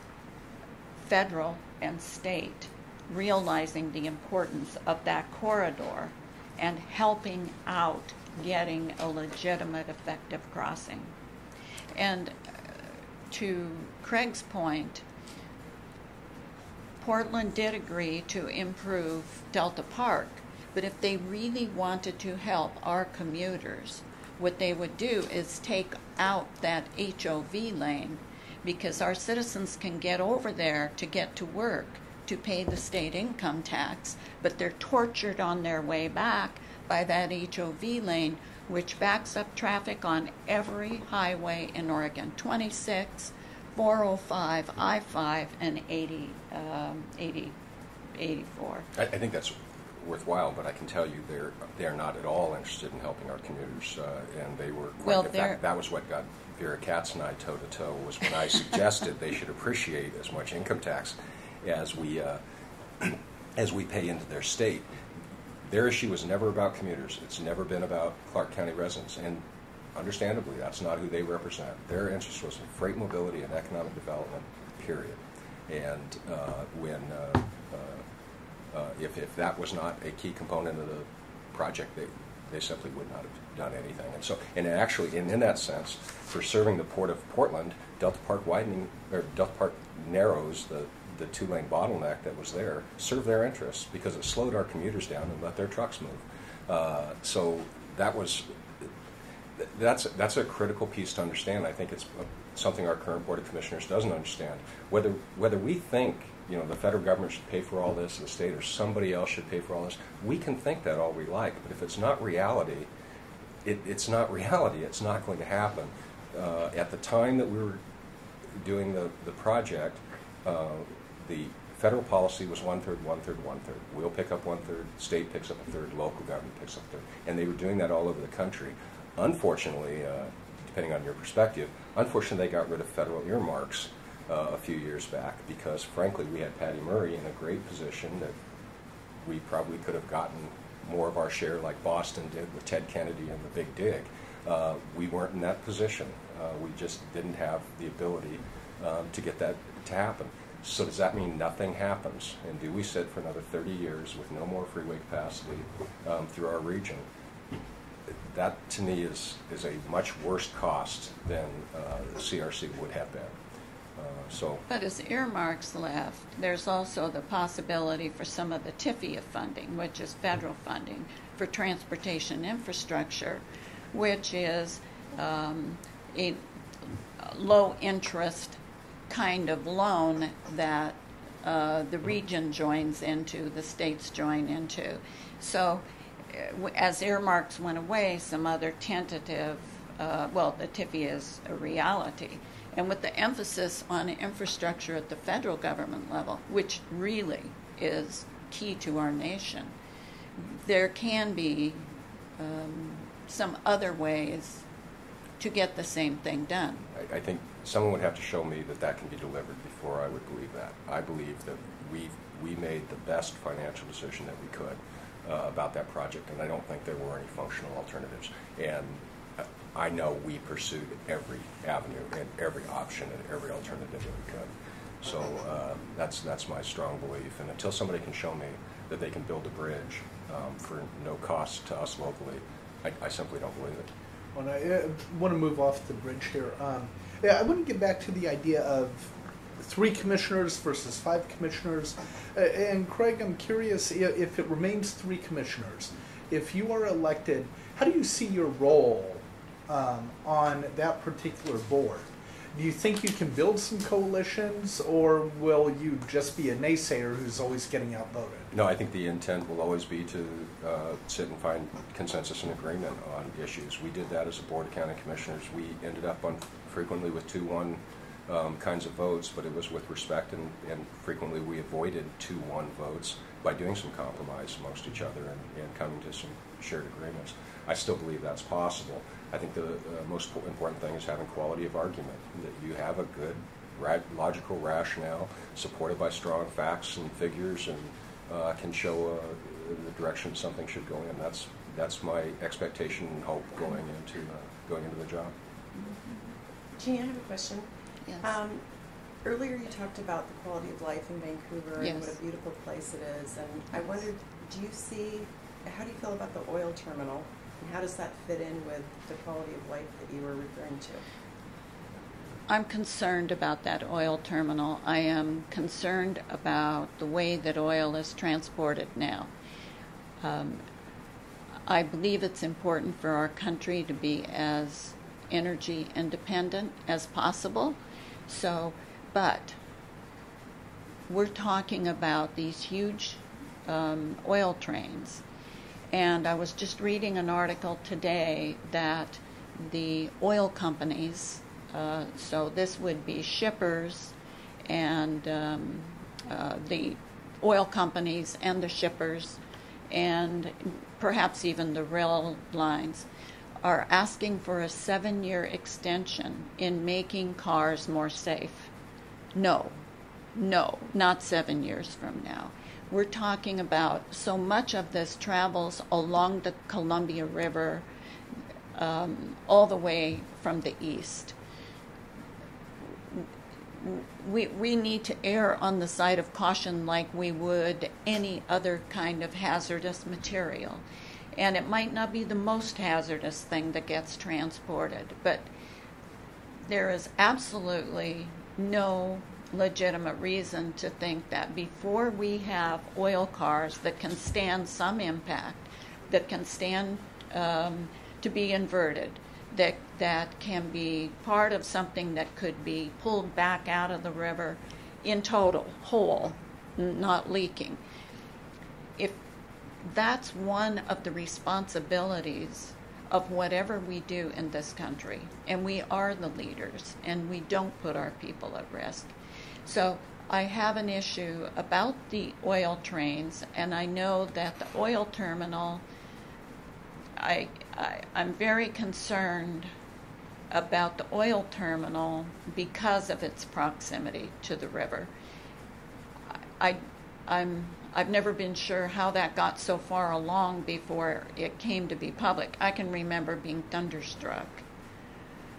federal and state realizing the importance of that corridor and helping out getting a legitimate, effective crossing. And to Craig's point, Portland did agree to improve Delta Park, but if they really wanted to help our commuters, what they would do is take out that HOV lane, because our citizens can get over there to get to work, to pay the state income tax, but they're tortured on their way back by that HOV lane, which backs up traffic on every highway in Oregon, 26, 405, I-5, and 84. I think that's worthwhile, but I can tell you they're not at all interested in helping our commuters, and they were. Well, in fact, that was what got Vera Katz and I toe to toe. Was when I suggested they should appreciate as much income tax as we pay into their state. Their issue was never about commuters. It's never been about Clark County residents, and understandably, that's not who they represent. Their interest was in freight mobility and economic development, period. And if that was not a key component of the project, they simply would not have done anything. And so, and actually, in that sense, for serving the Port of Portland, Delta Park narrows the two-lane bottleneck that was there, served their interests because it slowed our commuters down and let their trucks move. So that's a critical piece to understand. I think it's something our current Board of Commissioners doesn't understand. Whether we think the federal government should pay for all this, the state or somebody else should pay for all this, we can think that all we like, but if it's not reality, it's not reality. It's not going to happen. At the time that we were doing the project, the federal policy was 1/3, 1/3, 1/3. We'll pick up 1/3, state picks up 1/3, local government picks up 1/3. And they were doing that all over the country. Unfortunately, depending on your perspective, unfortunately they got rid of federal earmarks a few years back because, frankly, we had Patty Murray in a great position that we probably could have gotten more of our share like Boston did with Ted Kennedy and the Big Dig. We weren't in that position. We just didn't have the ability to get that to happen. So does that mean nothing happens? And do we sit for another 30 years with no more freeway capacity through our region? That, to me, is a much worse cost than the CRC would have been. But as earmarks left, there's also the possibility for some of the TIFIA funding, which is federal funding for transportation infrastructure, which is a low-interest kind of loan that the region joins into, the states join into. So as earmarks went away, some other tentative, the TIFIA is a reality. And with the emphasis on infrastructure at the federal government level, which really is key to our nation, there can be some other ways to get the same thing done. I think someone would have to show me that that can be delivered before I would believe that. I believe that we made the best financial decision that we could about that project, and I don't think there were any functional alternatives. And I know we pursued every avenue and every option and every alternative that we could. So that's my strong belief. And until somebody can show me that they can build a bridge for no cost to us locally, I simply don't believe it. Well, I want to move off the bridge here. Yeah, I want to get back to the idea of 3 commissioners versus 5 commissioners. And Craig, I'm curious if it remains 3 commissioners. If you are elected, how do you see your role on that particular board? Do you think you can build some coalitions, or will you just be a naysayer who's always getting outvoted? No, I think the intent will always be to sit and find consensus and agreement on issues. We did that as a board of county commissioners. We ended up on frequently with 2-1 kinds of votes, but it was with respect, and frequently we avoided 2-1 votes by doing some compromise amongst each other and coming to some shared agreements. I still believe that's possible. I think the most important thing is having quality of argument, that you have a good logical rationale supported by strong facts and figures, and can show the direction something should go in. That's my expectation and hope going into the job. Jeanne, I have a question. Yes. Earlier you talked about the quality of life in Vancouver Yes. and what a beautiful place it is, and I wondered, how do you feel about the oil terminal, and how does that fit in with the quality of life that you were referring to? I'm concerned about that oil terminal. I am concerned about the way that oil is transported now. I believe it's important for our country to be as energy independent as possible. But we're talking about these huge oil trains. And I was just reading an article today that the oil companies, so this would be shippers and the oil companies and the shippers and perhaps even the rail lines, are asking for a 7-year extension in making cars more safe. No, not 7 years from now. We're talking about so much of this travels along the Columbia River all the way from the east. We need to err on the side of caution like we would any other kind of hazardous material. And it might not be the most hazardous thing that gets transported, but there is absolutely no legitimate reason to think that before we have oil cars that can stand some impact, that can stand to be inverted, that can be part of something that could be pulled back out of the river in total, whole, not leaking. If that's one of the responsibilities of whatever we do in this country, and we are the leaders, and we don't put our people at risk. So I have an issue about the oil trains, and I know that the oil terminal, I'm very concerned about the oil terminal because of its proximity to the river. I've never been sure how that got so far along before it came to be public. I can remember being thunderstruck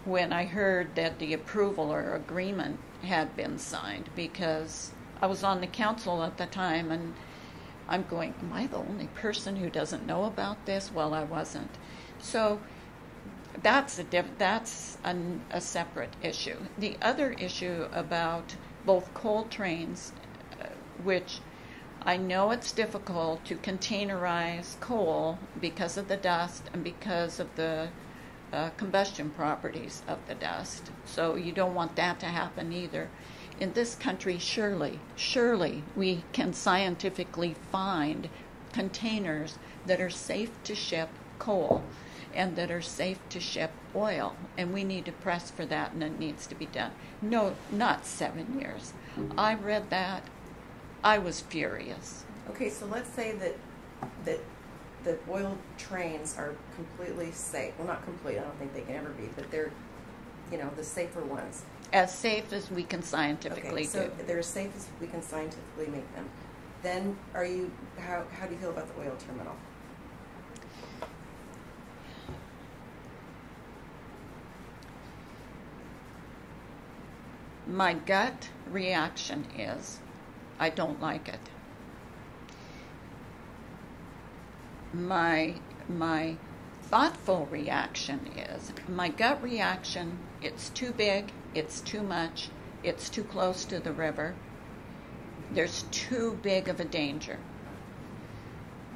when I heard that the approval or agreement had been signed, because I was on the council at the time, and I'm going, am I the only person who doesn't know about this? Well, I wasn't. So that's a separate issue. The other issue about both coal trains, which I know it's difficult to containerize coal because of the dust and because of the combustion properties of the dust. So you don't want that to happen either. In this country, surely we can scientifically find containers that are safe to ship coal and that are safe to ship oil, and we need to press for that, and it needs to be done. No, not 7 years. I read that. I was furious. Okay, so let's say that the oil trains are completely safe. Well, not complete, I don't think they can ever be, but they're, the safer ones. As safe as we can scientifically So do. they're as safe as we can scientifically make them. Then how do you feel about the oil terminal? My gut reaction is I don't like it. My thoughtful reaction is, my gut reaction, it's too big, it's too much, it's too close to the river, there's too big of a danger.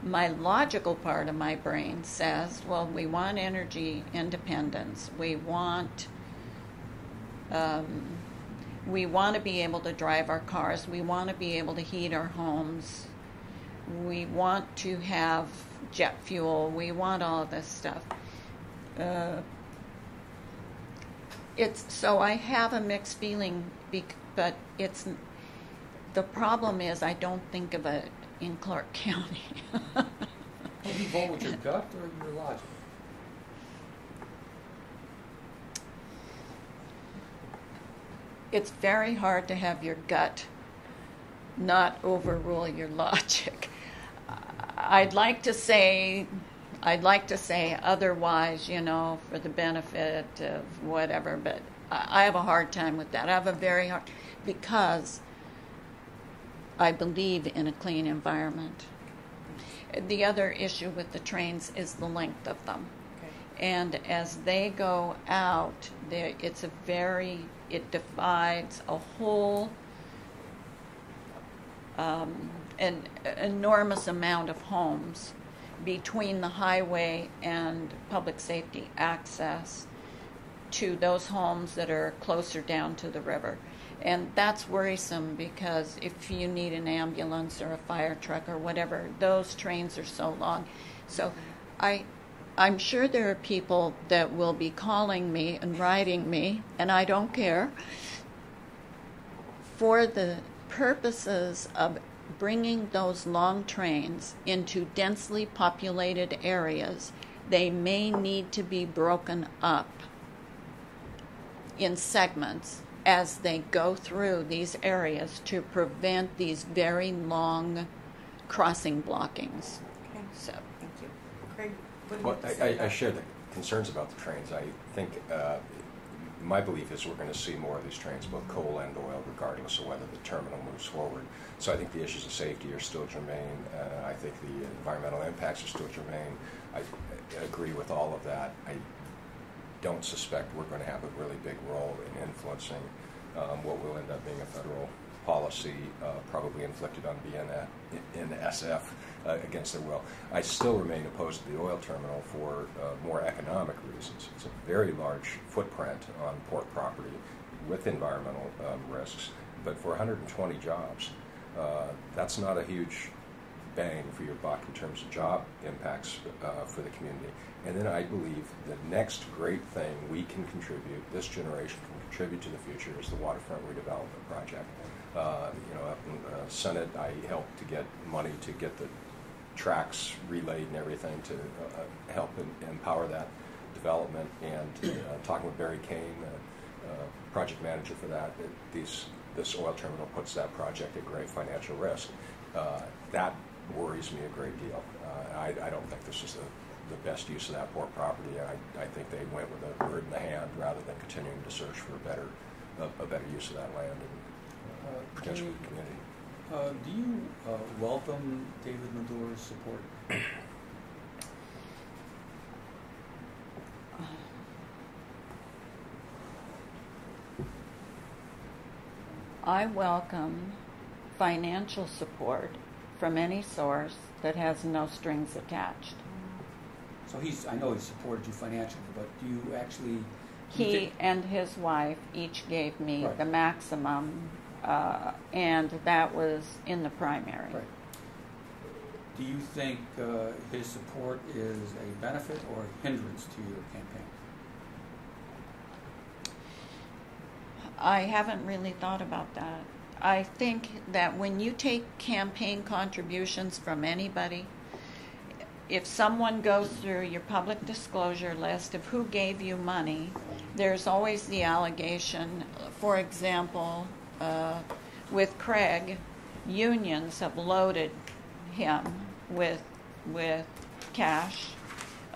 My logical part of my brain says, well, we want energy independence, we want to be able to drive our cars, we want to be able to heat our homes, we want to have jet fuel, we want all of this stuff. So I have a mixed feeling, but the problem is I don't think of it in Clark County. Will you vote with your gut or your logic? It's very hard to have your gut not overrule your logic. I'd like to say otherwise, for the benefit of whatever, but I have a hard time with that. I have a very hard, because I believe in a clean environment. The other issue with the trains is the length of them. Okay. And as they go out, it divides a whole an enormous amount of homes between the highway and public safety access to those homes that are closer down to the river. And that's worrisome, because if you need an ambulance or a fire truck or whatever, those trains are so long. So I'm sure there are people that will be calling me and writing me, and I don't care, for the purposes of bringing those long trains into densely populated areas. They may need to be broken up in segments as they go through these areas to prevent these very long crossing blockings. Okay. So, thank you. Craig, what do you Well, have to say I about share the concerns about the trains. I think my belief is we're going to see more of these trains, both coal and oil, regardless of whether the terminal moves forward. So I think the issues of safety are still germane. I think the environmental impacts are still germane. I agree with all of that. I don't suspect we're going to have a really big role in influencing what will end up being a federal policy, probably inflicted on BNSF against their will. I still remain opposed to the oil terminal for more economic reasons. It's a very large footprint on port property with environmental risks, but for 120 jobs, that's not a huge bang for your buck in terms of job impacts for the community. And then I believe the next great thing we can contribute, this generation can contribute to the future, is the waterfront redevelopment project. Up in the Senate, I helped to get money to get the tracks relayed and everything to help empower that development. And talking with Barry Kane, project manager for that, this oil terminal puts that project at great financial risk. That worries me a great deal. I don't think this is the best use of that port property. I think they went with a bird in the hand rather than continuing to search for a better use of that land and potential for the community. Do you welcome David Mador's support? I welcome financial support from any source that has no strings attached. So I know he supported you financially, but do you actually... He and his wife each gave me Right. the maximum, and that was in the primary. Right. Do you think his support is a benefit or a hindrance to your campaign? I haven't really thought about that. I think that when you take campaign contributions from anybody, if someone goes through your public disclosure list of who gave you money, there's always the allegation, for example, with Craig, unions have loaded him with cash.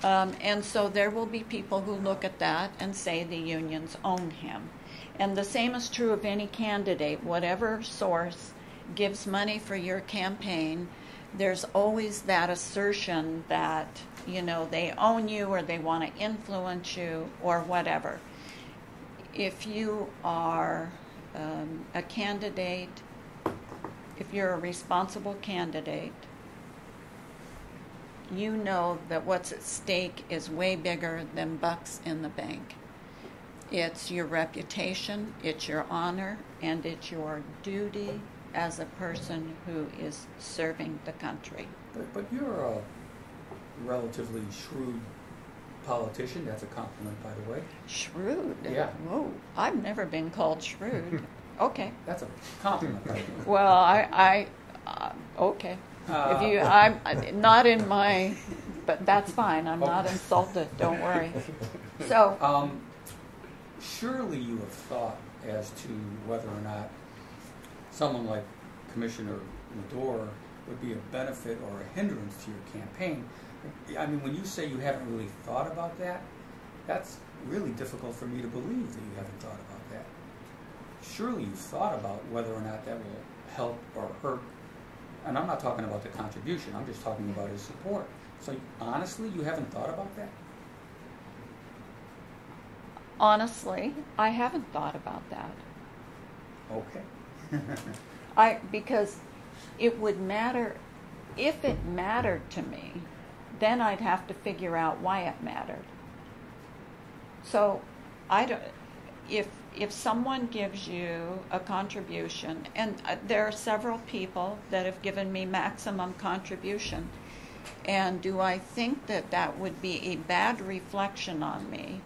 And so there will be people who look at that and say the unions own him. And the same is true of any candidate. Whatever source gives money for your campaign, there's always that assertion that, you know, they own you or they want to influence you or whatever. If you are a candidate, if you're a responsible candidate, you know that what's at stake is way bigger than bucks in the bank. It's your reputation, it's your honor, and it's your duty as a person who is serving the country. But you're a relatively shrewd politician. That's a compliment, by the way. Shrewd? Yeah. Whoa, I've never been called shrewd. Okay. That's a compliment, by the way. Well, okay. If you, I'm not in my, but that's fine. I'm not insulted. Don't worry. So, surely you have thought as to whether or not someone like Commissioner Medor would be a benefit or a hindrance to your campaign. I mean, when you say you haven't really thought about that, that's really difficult for me to believe that you haven't thought about that. Surely you've thought about whether or not that will help or hurt. And I'm not talking about the contribution, I'm just talking about his support. So honestly, you haven't thought about that? honestly, I haven't thought about that. Okay. Because it would matter, if it mattered to me, then I'd have to figure out why it mattered. So I don't, if someone gives you a contribution, and there are several people that have given me maximum contribution, and do I think that that would be a bad reflection on me?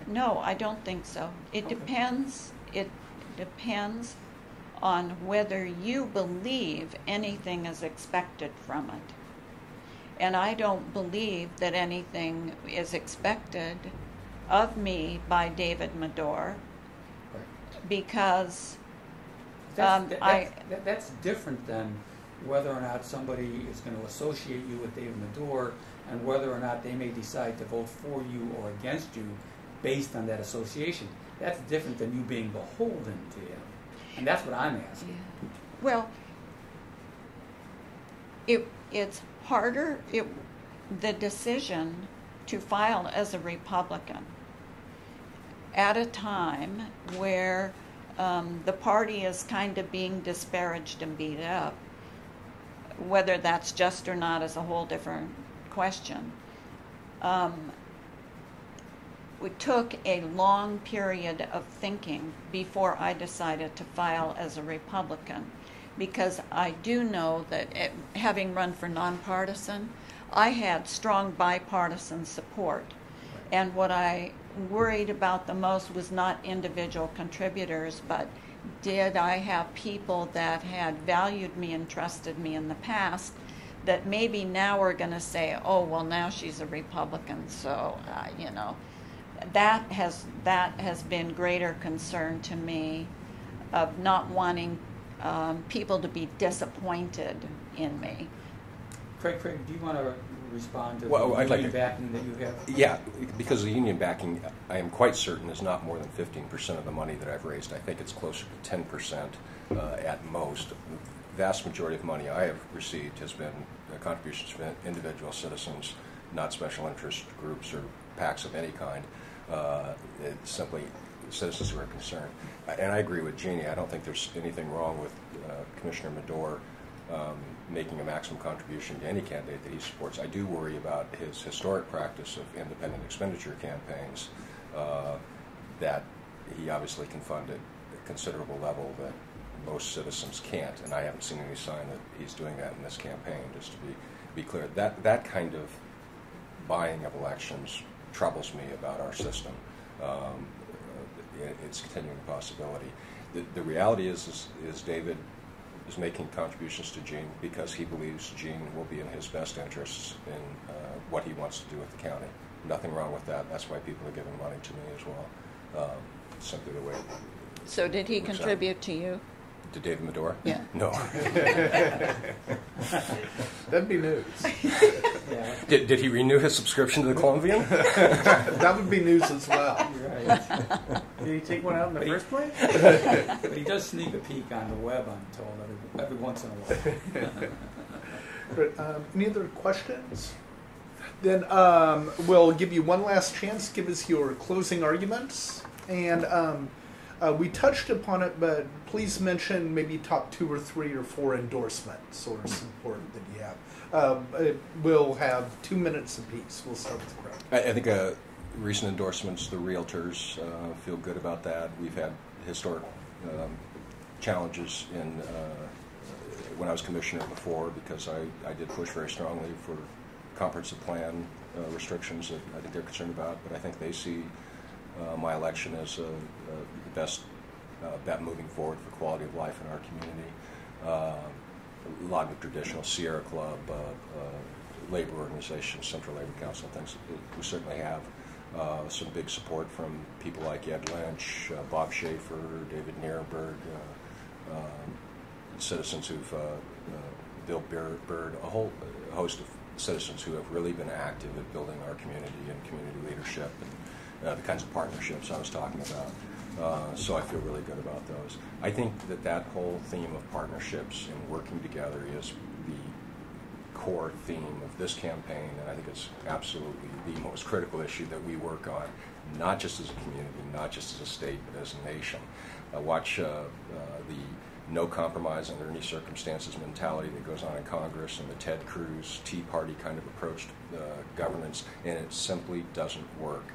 No, I don't think so. It depends. It depends on whether you believe anything is expected from it. And I don't believe that anything is expected of me by David Medor, because that's different than whether or not somebody is going to associate you with David Medor, and whether or not they may decide to vote for you or against you based on that association. That's different than you being beholden to him. And that's what I'm asking. Yeah. Well, it's harder, the decision to file as a Republican at a time where the party is kind of being disparaged and beat up. Whether that's just or not is a whole different question. It took a long period of thinking before I decided to file as a Republican, because I do know that having run for nonpartisan, I had strong bipartisan support. And what I worried about the most was not individual contributors, but did I have people that had valued me and trusted me in the past that maybe now are going to say, oh, well, now she's a Republican, so, you know. That has been greater concern to me, of not wanting people to be disappointed in me. Craig, do you want to respond to Well, the I'd like union to- backing that you have? Yeah, because the union backing, I am quite certain, is not more than 15% of the money that I've raised. I think it's closer to 10% at most. The vast majority of money I have received has been contributions from individual citizens, not special interest groups or PACs of any kind. It's simply citizens who are concerned. And I agree with Jeannie. I don't think there's anything wrong with Commissioner Medor making a maximum contribution to any candidate that he supports. I do worry about his historic practice of independent expenditure campaigns that he obviously can fund at a considerable level that most citizens can't, and I haven't seen any sign that he's doing that in this campaign, just to be clear. That kind of buying of elections troubles me about our system. It's a continuing possibility. The reality is David is making contributions to Jeanne because he believes Jeanne will be in his best interests in what he wants to do with the county. Nothing wrong with that. That's why people are giving money to me as well. Simply the way. So did he contribute to you? To David Medora? Yeah. No. That'd be news. Yeah. Did he renew his subscription to the Columbian? That would be news as well. Right. Did he take one out in the But he- first place? But he does sneak a peek on the web, I'm told, every once in a while. But, any other questions? Then we'll give you one last chance. Give us your closing arguments. And we touched upon it, but please mention maybe top 2 or 3 or 4 endorsements or support that you have. We'll have 2 minutes apiece. We'll start with the crowd. I think recent endorsements, the realtors feel good about that. We've had historic challenges in when I was commissioner before because I did push very strongly for comprehensive plan restrictions that I think they're concerned about, but I think they see my election as the best bet moving forward for quality of life in our community. A lot of the traditional Sierra Club, labor organizations, Central Labor Council, things we certainly have. Some big support from people like Ed Lynch, Bob Schaefer, David Nierenberg, citizens who've, Bill Bird, a whole host of citizens who have really been active at building our community and community leadership and the kinds of partnerships I was talking about. So I feel really good about those. I think that whole theme of partnerships and working together is the core theme of this campaign, and I think it's absolutely the most critical issue that we work on, not just as a community, not just as a state, but as a nation. Watch the no compromise under any circumstances mentality that goes on in Congress and the Ted Cruz Tea Party kind of approach to governance, and it simply doesn't work.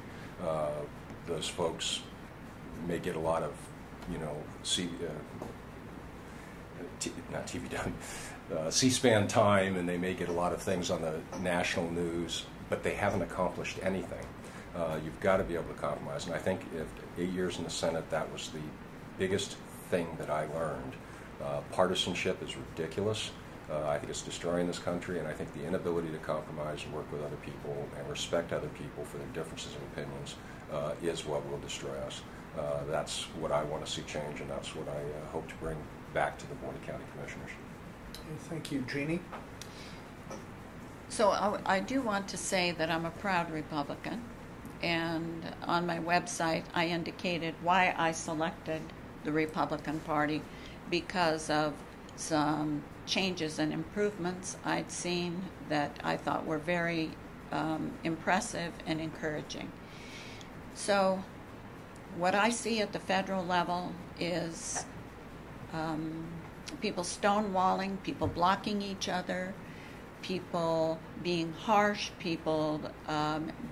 Those folks may get a lot of, C-SPAN time, and they may get a lot of things on the national news, but they haven't accomplished anything. You've got to be able to compromise, and I think if 8 years in the Senate, that was the biggest thing that I learned. Partisanship is ridiculous. I think it's destroying this country, and I think the inability to compromise and work with other people and respect other people for their differences of opinions is what will destroy us. That's what I want to see change, and that's what I hope to bring back to the Board of County Commissioners. Thank you, Jeannie. So I do want to say that I'm a proud Republican, and on my website I indicated why I selected the Republican Party because of some changes and improvements I'd seen that I thought were very impressive and encouraging. So what I see at the federal level is people stonewalling, people blocking each other, people being harsh, people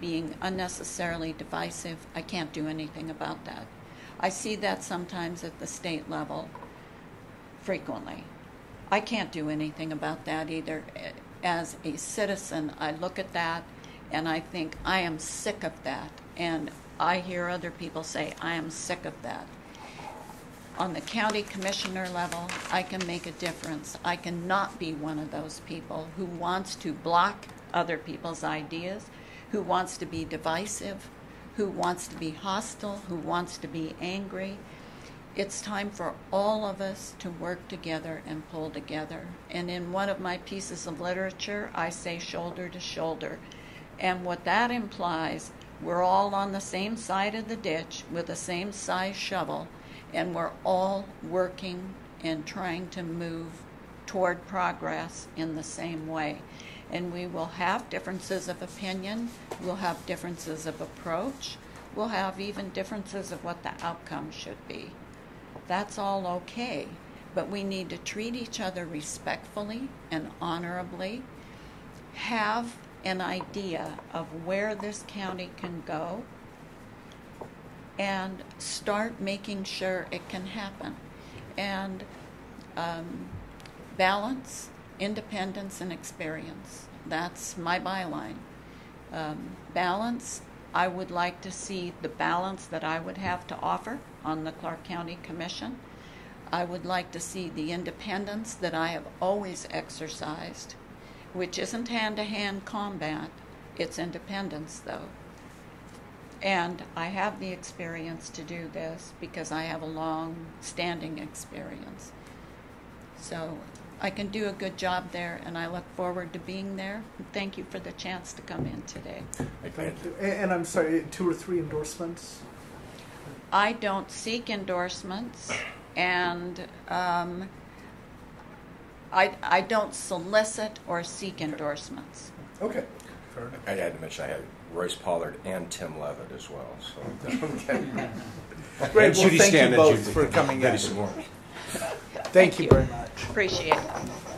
being unnecessarily divisive. I can't do anything about that. I see that sometimes at the state level frequently. I can't do anything about that either. As a citizen, I look at that and I think I am sick of that. And I hear other people say, I am sick of that. On the county commissioner level, I can make a difference. I cannot be one of those people who wants to block other people's ideas, who wants to be divisive, who wants to be hostile, who wants to be angry. It's time for all of us to work together and pull together. And in one of my pieces of literature, I say shoulder to shoulder. And what that implies, we're all on the same side of the ditch with the same size shovel, and we're all working and trying to move toward progress in the same way. And we will have differences of opinion, we'll have differences of approach, we'll have even differences of what the outcome should be. That's all okay, but we need to treat each other respectfully and honorably, have an idea of where this county can go, and start making sure it can happen. And balance, independence, and experience. That's my byline. Balance, I would like to see the balance that I would have to offer on the Clark County Commission. I would like to see the independence that I have always exercised, which isn't hand-to-hand combat. It's independence, though. And I have the experience to do this because I have a long-standing experience. So I can do a good job there, and I look forward to being there. Thank you for the chance to come in today. Thank you. And I'm sorry, 2 or 3 endorsements? I don't seek endorsements, and I don't solicit or seek endorsements. Okay. Fair enough. I had to mention I had Royce Pollard and Tim Levitt as well. So Great. Well, Judy thank Stanton you and both Judy for coming in. Betty Seymour. Thank you very much. Appreciate it.